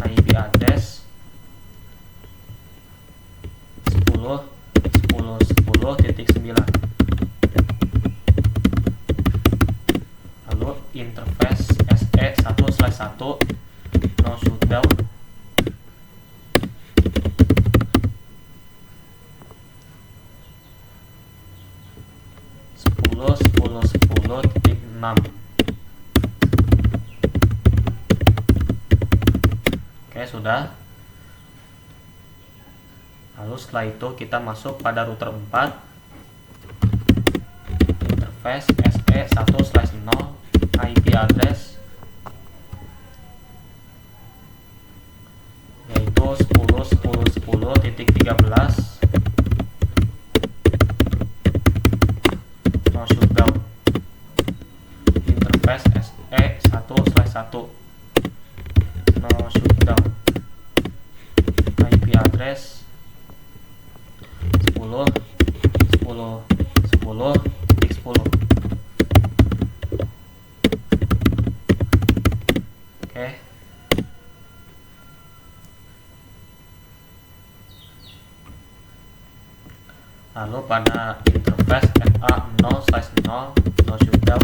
IP address 10.10.10.9, lalu interface SE1/1, no shutdown, sepuluh 10.10.10.6. Oke, sudah. Lalu setelah itu kita masuk pada router 4, interface SE1/0, IP address yaitu 10.10.10.13, no shutdown, interface SE1/1, no shutdown, IP address 10.10.10.10. Oke. Lalu pada interface FA0/0, no shutdown,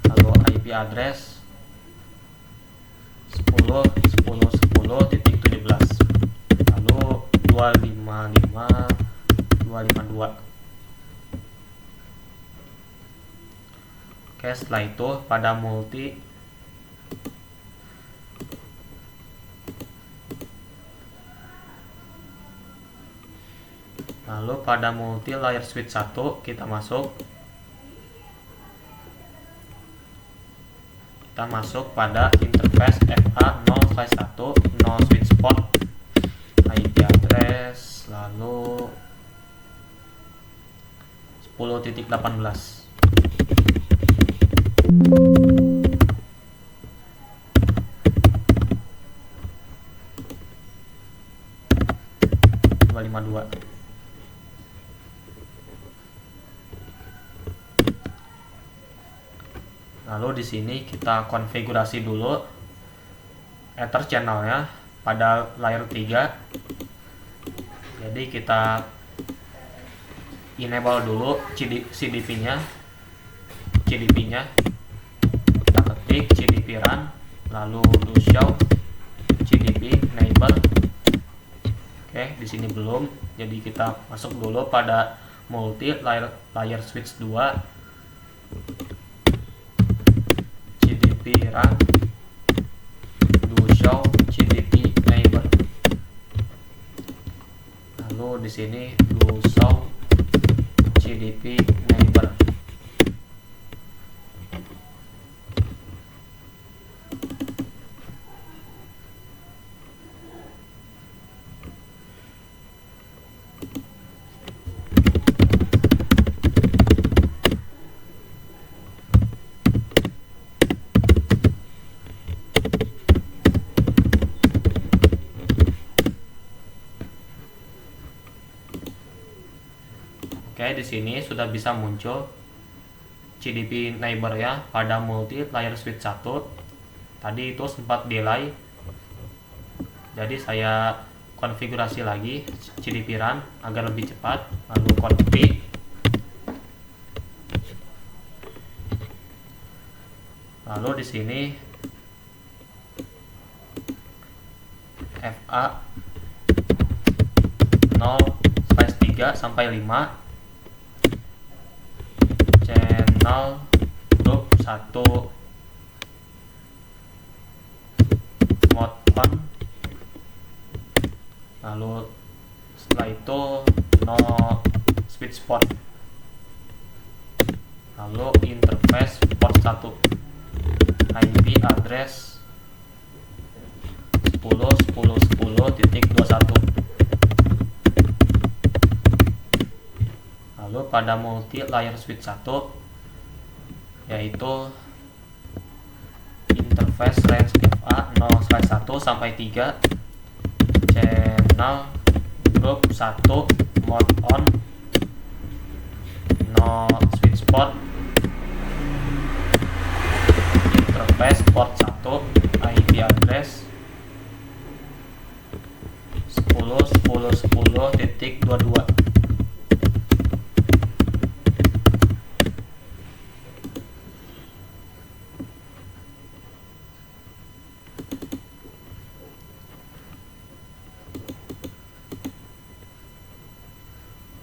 lalu IP address 10.10.10.17, lalu 255.252. Oke, setelah itu pada multi layer switch 1 kita masuk pada interface FA0/1, no switch port, IP address lalu 10.18. Lalu di sini kita konfigurasi dulu Ether channelnya pada layer 3. Jadi kita enable dulu CDP-nya. Kita ketik CDP run, lalu do show CDP enable. Oke, di sini belum. Jadi kita masuk dulu pada multi layer switch 2. CDP run, do show CDP neighbor. Lalu di sini do show CDP neighbor. Oke, di sini sudah bisa muncul CDP neighbor ya pada multi layer switch 1. Tadi itu sempat delay. Jadi saya konfigurasi lagi CDP run agar lebih cepat. Lalu config. Lalu di sini FA 0/3 sampai 5, channel grup 1 mode on. Lalu setelah itu no switch port. Lalu interface port 1, IP address 10.10.10.21. Lalu pada multi layer switch 1 yaitu interface range FA 0/1 sampai 3, channel group 1 mode on, no switch port, interface port 1, IP address 10.10.10.22.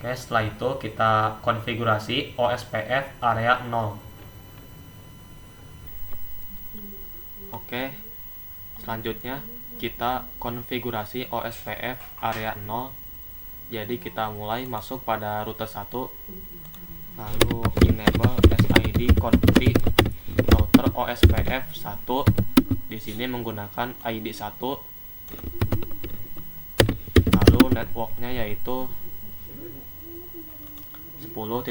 Oke, setelah itu kita konfigurasi OSPF area 0. Oke, selanjutnya kita konfigurasi OSPF area 0. Jadi kita mulai masuk pada router 1, lalu enable SID config router OSPF 1. Di sini menggunakan ID 1. Lalu networknya yaitu 10.0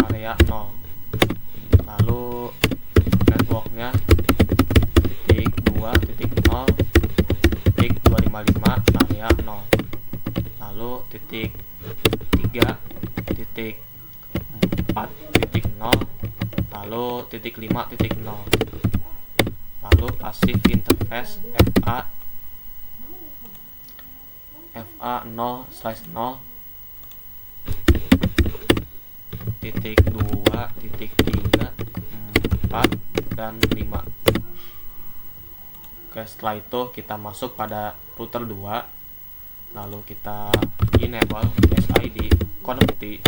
area 0. Lalu networknya titik 2.0.255 area 0. Lalu titik 3.4.0, lalu titik 5.0. Lalu passive interface FA 0/0 titik 2, titik 3, 4, dan 5. Oke, setelah itu kita masuk pada router 2, lalu kita enable SID config,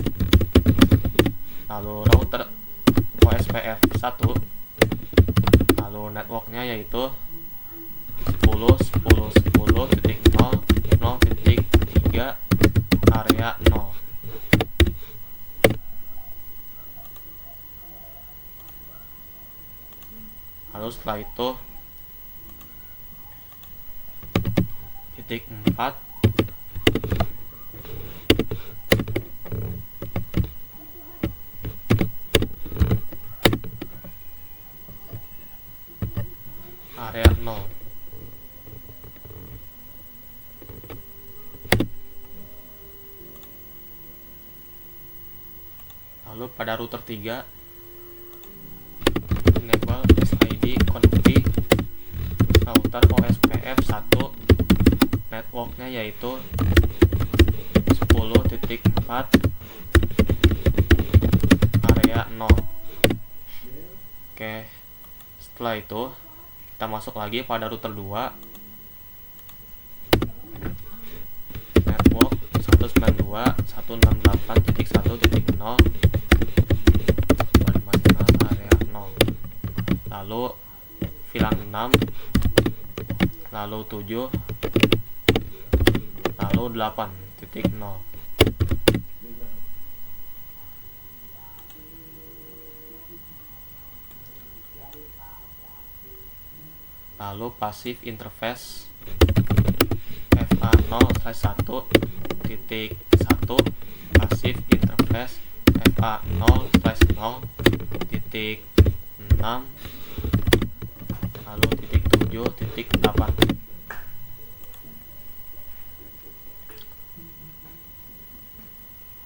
lalu router OSPF 1, lalu networknya yaitu 10.10.10.0.0.3 area 0. Lalu setelah itu titik 4 area 0. Lalu pada router 3 enable SID config router OSPF 1, networknya yaitu 10.4 area 0. Oke, setelah itu kita masuk lagi pada router 2, network 192.168.1.0 area 0. Lalu VLAN 6, lalu 7, lalu 8.0. Lalu passive interface FA 0/1 titik 1, passive interface FA 0/0 titik 6, lalu titik 7 titik 8.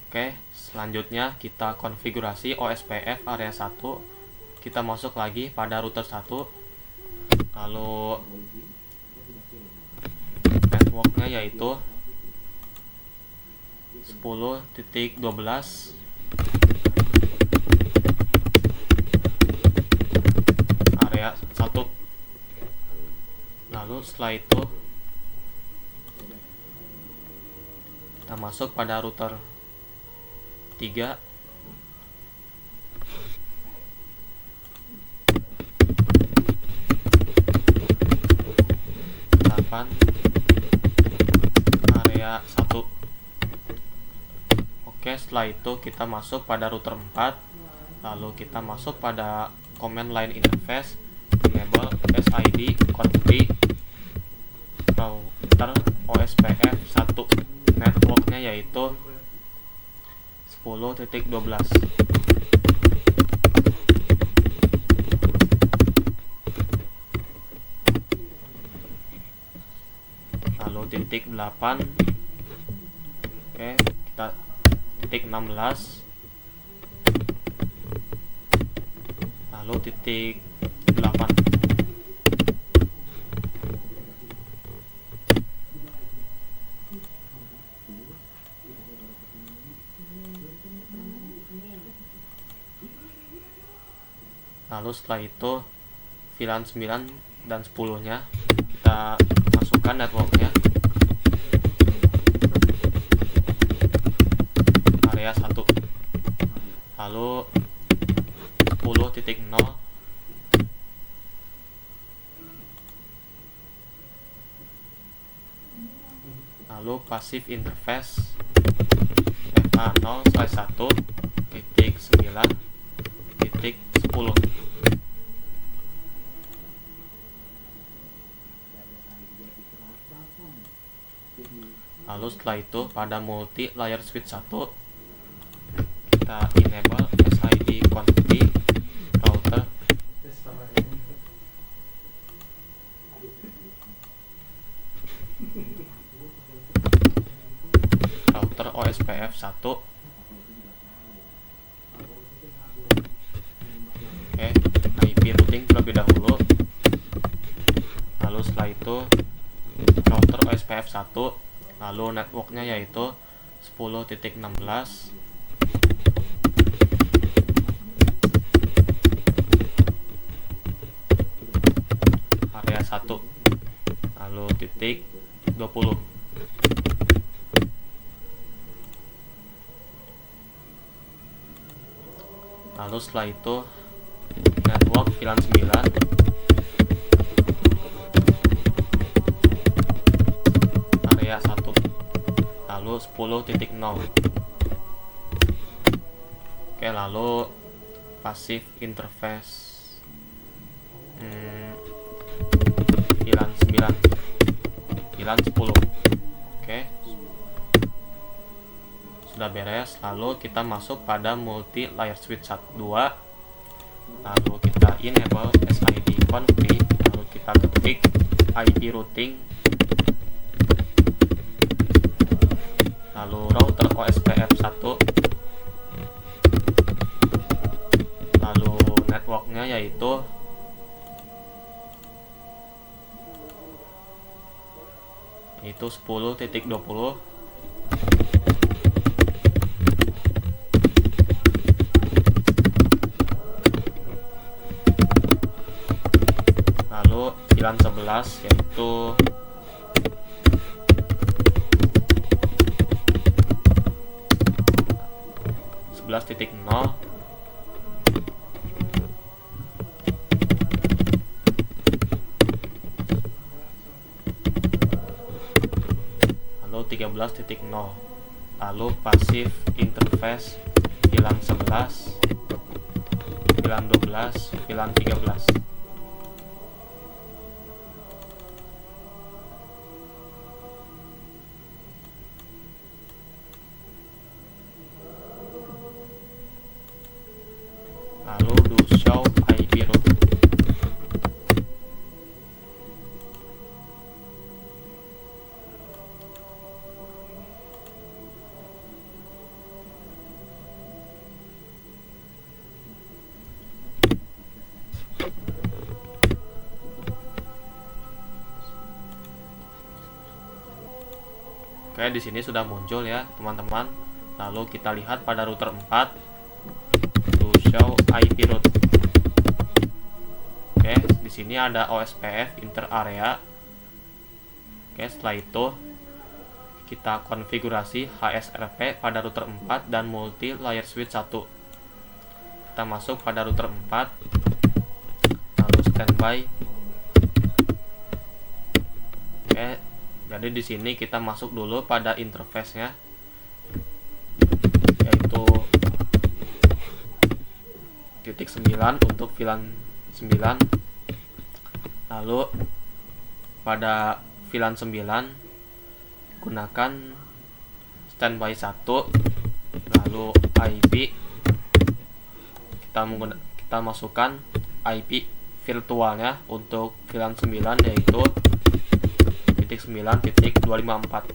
Oke, selanjutnya kita konfigurasi OSPF area 1. Kita masuk lagi pada router 1, lalu networknya yaitu 10.12 area 1. Lalu setelah itu kita masuk pada router 3, 8 area 1. Oke, setelah itu kita masuk pada router 4, lalu kita masuk pada command line interface, enable SID config router OSPF 1. Networknya yaitu 10.12. Lalu titik 8. Oke, kita titik 16, lalu titik 8. Lalu setelah itu VLAN 9 dan 10 nya kita masukkan networknya area 1, lalu 10.0, lalu passive interface FA0/1.9.10. Lalu setelah itu pada multi layer switch 1 kita enable SID config router OSPF 1. Oke, IP routing terlebih dahulu. Lalu setelah itu router OSPF 1, lalu networknya yaitu 10.16 area 1, lalu titik 20. Lalu setelah itu network VLAN 9 area 1, lalu 10.0. Oke, lalu passive interface VLAN 9, VLAN 10. Oke, sudah beres. Lalu kita masuk pada multi layer switch 2, lalu kita enable SID config, lalu kita ketik IP routing, lalu router OSPF 1, lalu networknya yaitu itu 10.20, lalu VLAN 11 yaitu 11.0, lalu 13.0, lalu passive interface VLAN 11, VLAN 12, VLAN 13. Lalu do show IP route. Oke, Oke, di sini sudah muncul ya teman-teman. Lalu kita lihat pada router 4 to show IP route. Oke, di sini ada OSPF inter area. Oke, setelah itu kita konfigurasi HSRP pada router 4 dan multi layer switch 1. Kita masuk pada router 4, lalu standby. Oke, jadi di sini kita masuk dulu pada interface-nya, yaitu titik 9 untuk VLAN 9. Lalu pada VLAN 9 gunakan standby 1, lalu IP kita masukkan IP virtualnya untuk VLAN 9, yaitu titik 9.254.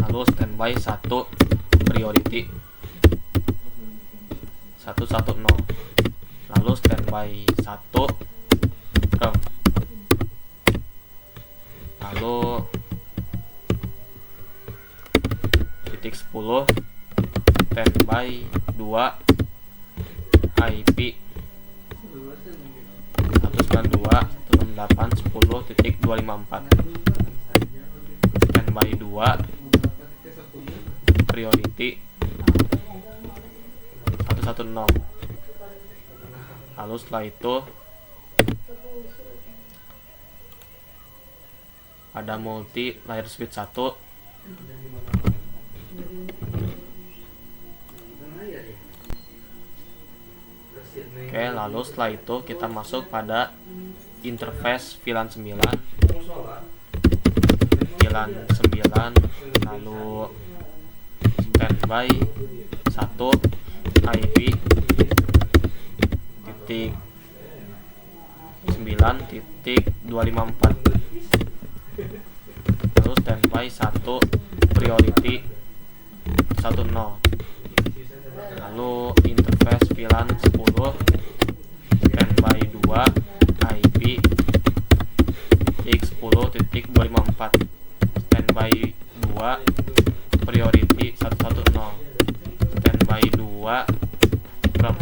Lalu standby 1 priority 110. Lalu standby 1 from. Lalu titik 10 standby 2 IP 192.168.10.254. Standby 2 priority 110. Lalu setelah itu ada multi layer switch 1. Oke, lalu setelah itu kita masuk pada interface VLAN 9. VLAN 9, lalu standby 1 IP titik 9.254. Lalu standby 1 priority 10. Lalu interface VLAN 10 standby 2 IP titik 10.254. Standby 2 priority 110. Standby 2 from.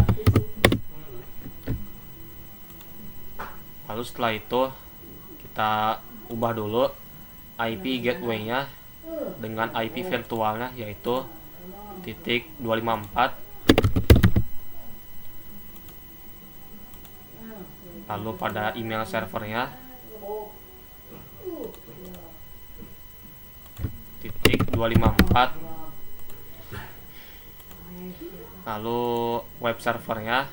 Lalu setelah itu kita ubah dulu IP gateway-nya dengan IP virtualnya, yaitu titik 254. Lalu pada email servernya titik 254. Lalu web servernya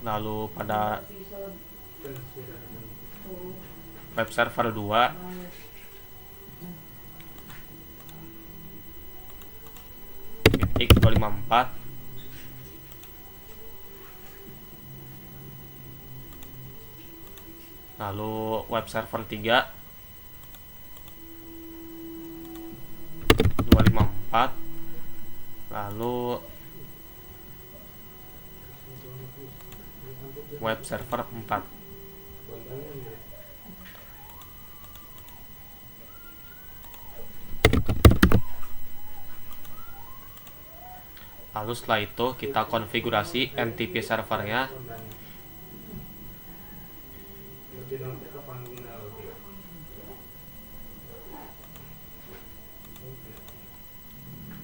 lalu pada web server 2 titik 254. Lalu web server 3 254. Lalu web server 4. Lalu setelah itu kita konfigurasi NTP servernya.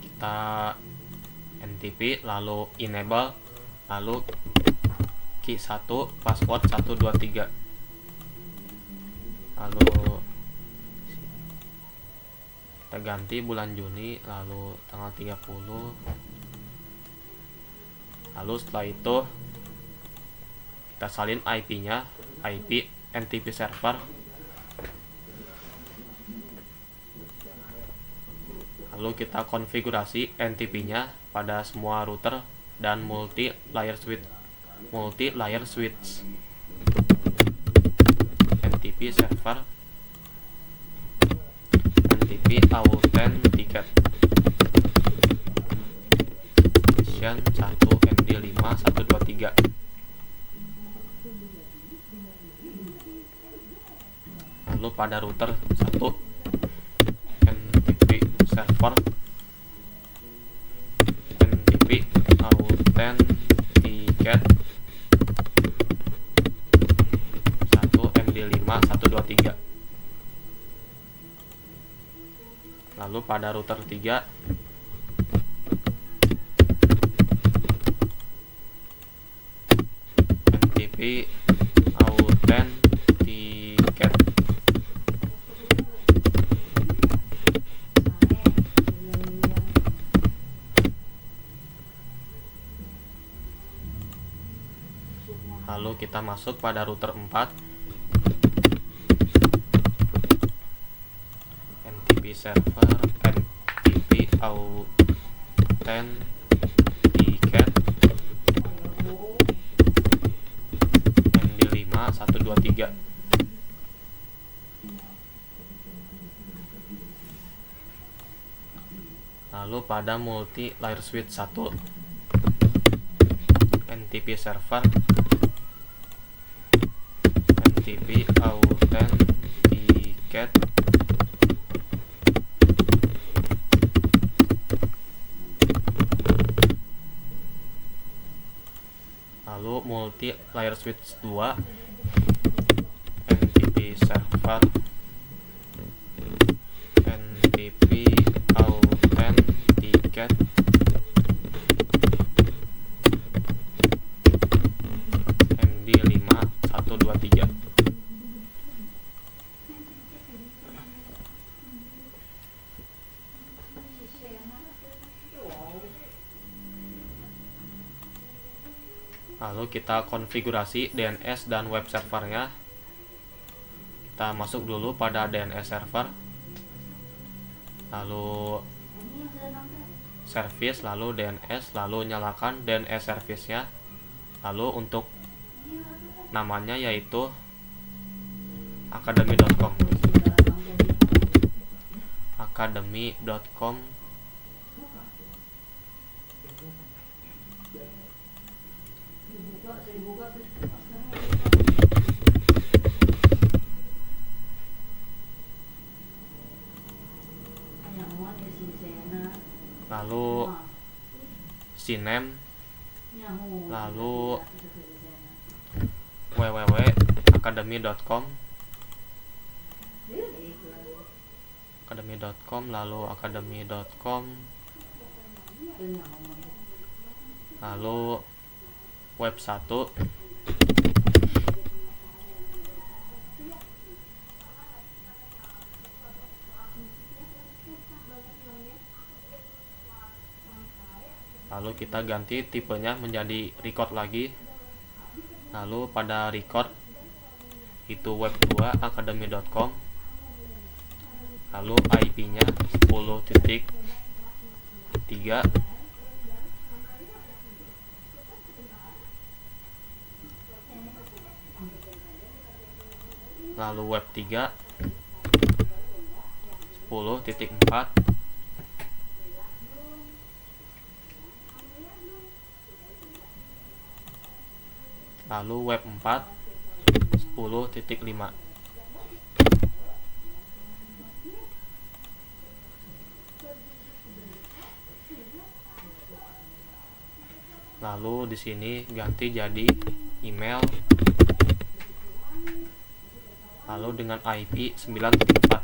Kita NTP lalu enable, lalu key 1 password 123. Lalu kita ganti bulan Juni, lalu tanggal 30. Lalu setelah itu kita salin IP-nya, IP NTP server. Lalu kita konfigurasi NTP-nya pada semua router dan multi layer switch. NTP server, NTP authenticate version 1 MD5 123. Lalu pada router 1 NTP server, NTP authenticate 1 MD5 123. Lalu pada router 3 NTP authenticate. Lalu kita masuk pada router 4 NTP server, NTP authenticate MD5 123. Lalu pada multi layer switch 1 NTP server, NTP authenticate lalu multi layer switch 2 NTP server, NTP authenticate MD5 123. Lalu kita konfigurasi DNS dan web servernya. Kita masuk dulu pada DNS server, lalu service, lalu DNS, lalu nyalakan DNS service-nya. Lalu untuk namanya yaitu academy.com. Academy.com. Lalu sinem, lalu www.academy.com, lalu academy.com, lalu web 1, lalu kita ganti tipenya menjadi record lagi. Lalu pada record itu web 2 academy.com, lalu IP-nya 10.3, lalu web 3 10.4, lalu web 4 10.5. Lalu di sini ganti jadi email, lalu dengan IP 9.4.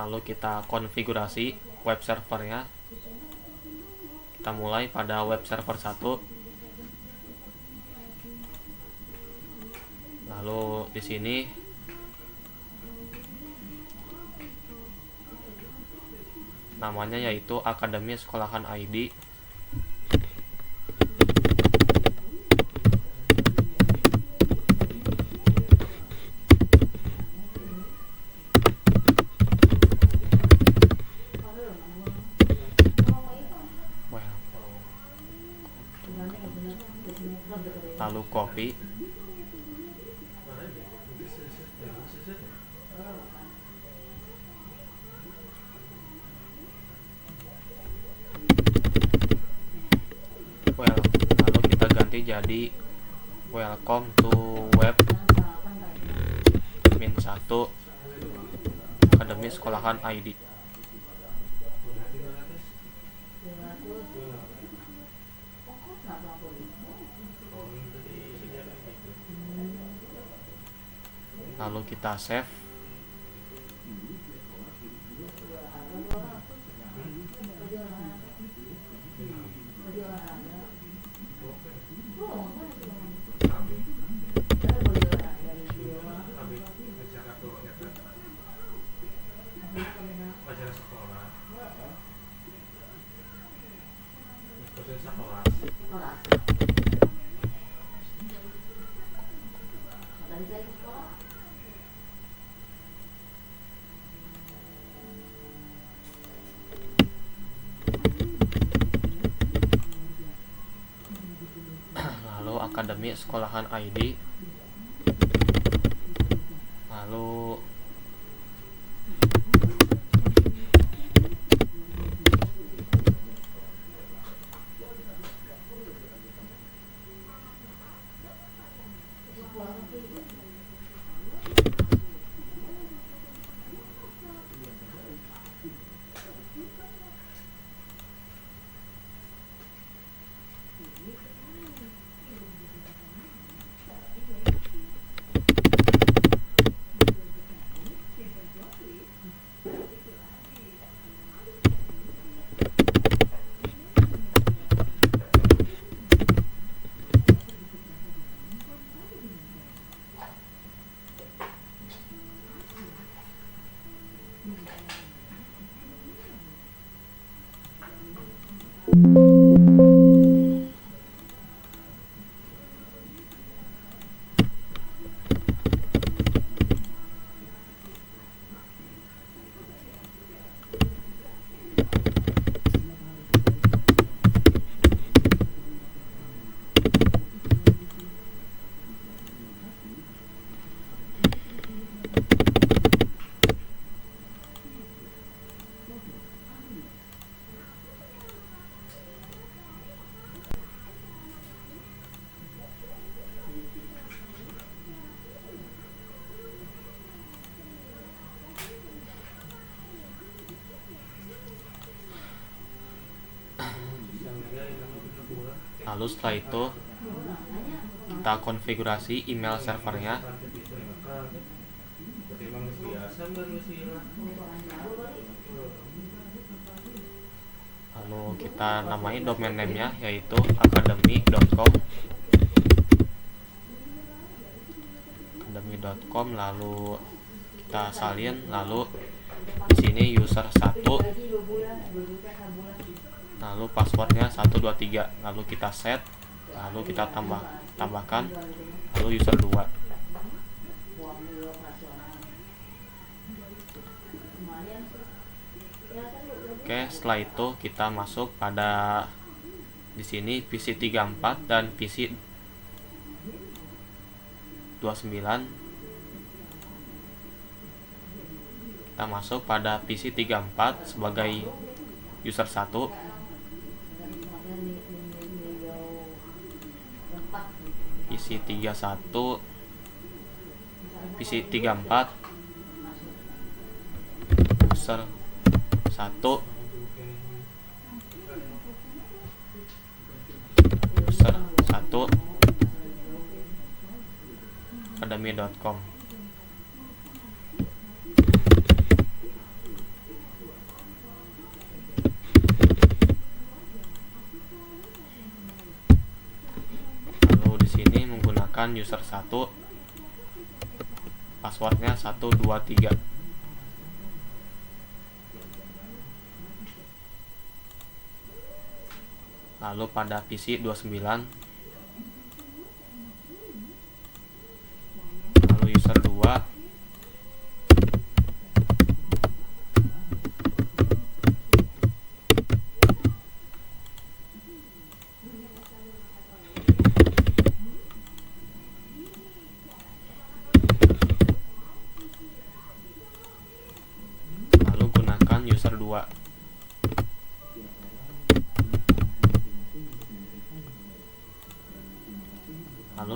Lalu kita konfigurasi web servernya. Kita mulai pada web server 1. Lalu di sini namanya yaitu Akademi Sekolahan ID. Lalu copy, ganti jadi welcome to web min 1 Akademi Sekolahan ID. Lalu kita save. Lalu Akademi Sekolahan ID, lalu setelah itu kita konfigurasi email servernya. Lalu kita namai domain name-nya yaitu academy.com, lalu kita salin, lalu di sini user 1, lalu passwordnya 123, lalu kita set, lalu kita tambahkan, lalu user 2. Oke, setelah itu kita masuk pada di sini PC 34 dan PC 29. Kita masuk pada PC 34 sebagai user 1. PC 31, PC 34, user 1, user 1, academy.com. Ini menggunakan user 1, passwordnya 123. Lalu pada PC 29, lalu user 2, user 2.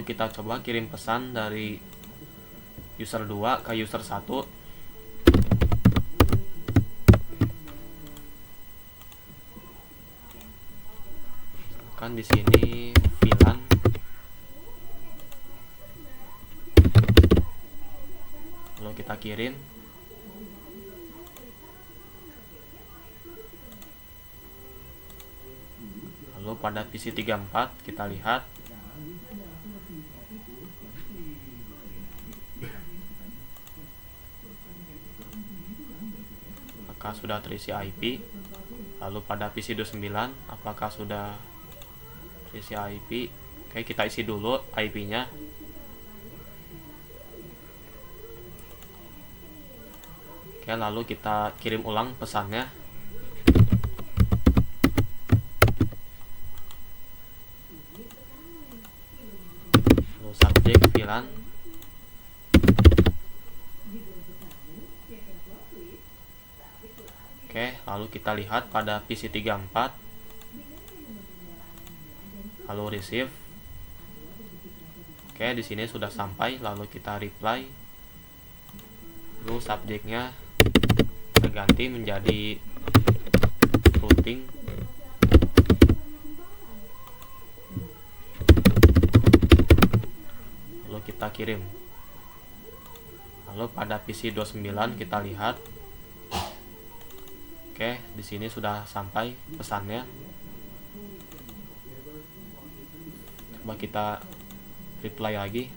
Lalu kita coba kirim pesan dari user 2 ke user 1. Kan di sini VLAN. Lalu kita kirim. Lalu pada PC 34 kita lihat apakah sudah terisi IP. Lalu pada PC 29 apakah sudah terisi IP. Oke, kita isi dulu IP-nya. Oke, lalu kita kirim ulang pesannya. Lalu subjek VLAN. Oke, lalu kita lihat pada PC 34. Lalu receive. Oke, di sini sudah sampai. Lalu kita reply. Lalu subjeknya kita ganti menjadi routing. Lalu kita kirim. Lalu pada PC 29 kita lihat. Oke, di sini sudah sampai pesannya. Coba kita reply lagi.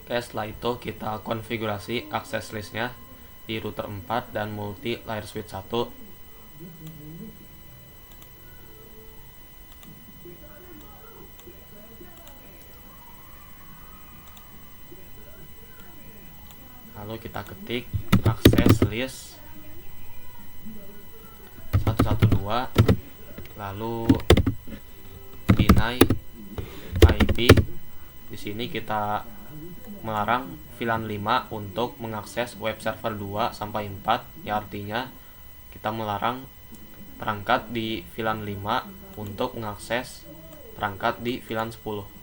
Oke, setelah itu kita konfigurasi akses listnya di router 4 dan multi layer switch 1. Lalu kita ketik akses list 112, lalu deny IP. Di sini kita melarang VLAN 5 untuk mengakses web server 2 sampai 4, ya artinya kita melarang perangkat di VLAN 5 untuk mengakses perangkat di VLAN 10.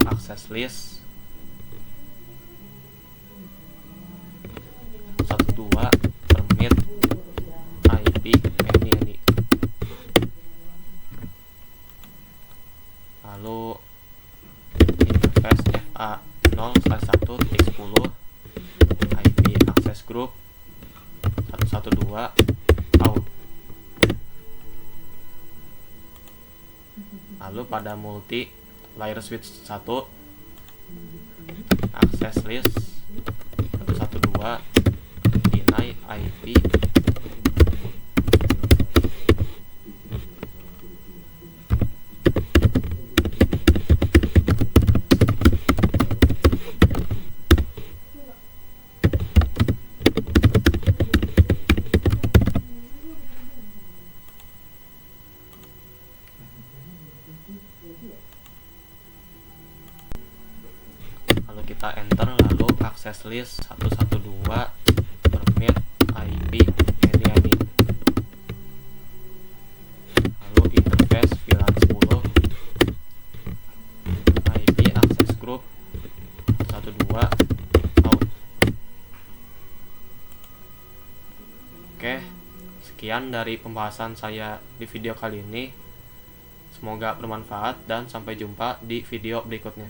Access list 12 permit IP ini. Lalu interface FA0/1.10 IP access group 112 out. Lalu pada multi layer switch 1 access list 112 deny IP. Lalu kita enter, lalu access list 112 permit IP ini. Lalu interface VLAN 10 Oke, sekian dari pembahasan saya di video kali ini. Semoga bermanfaat dan sampai jumpa di video berikutnya.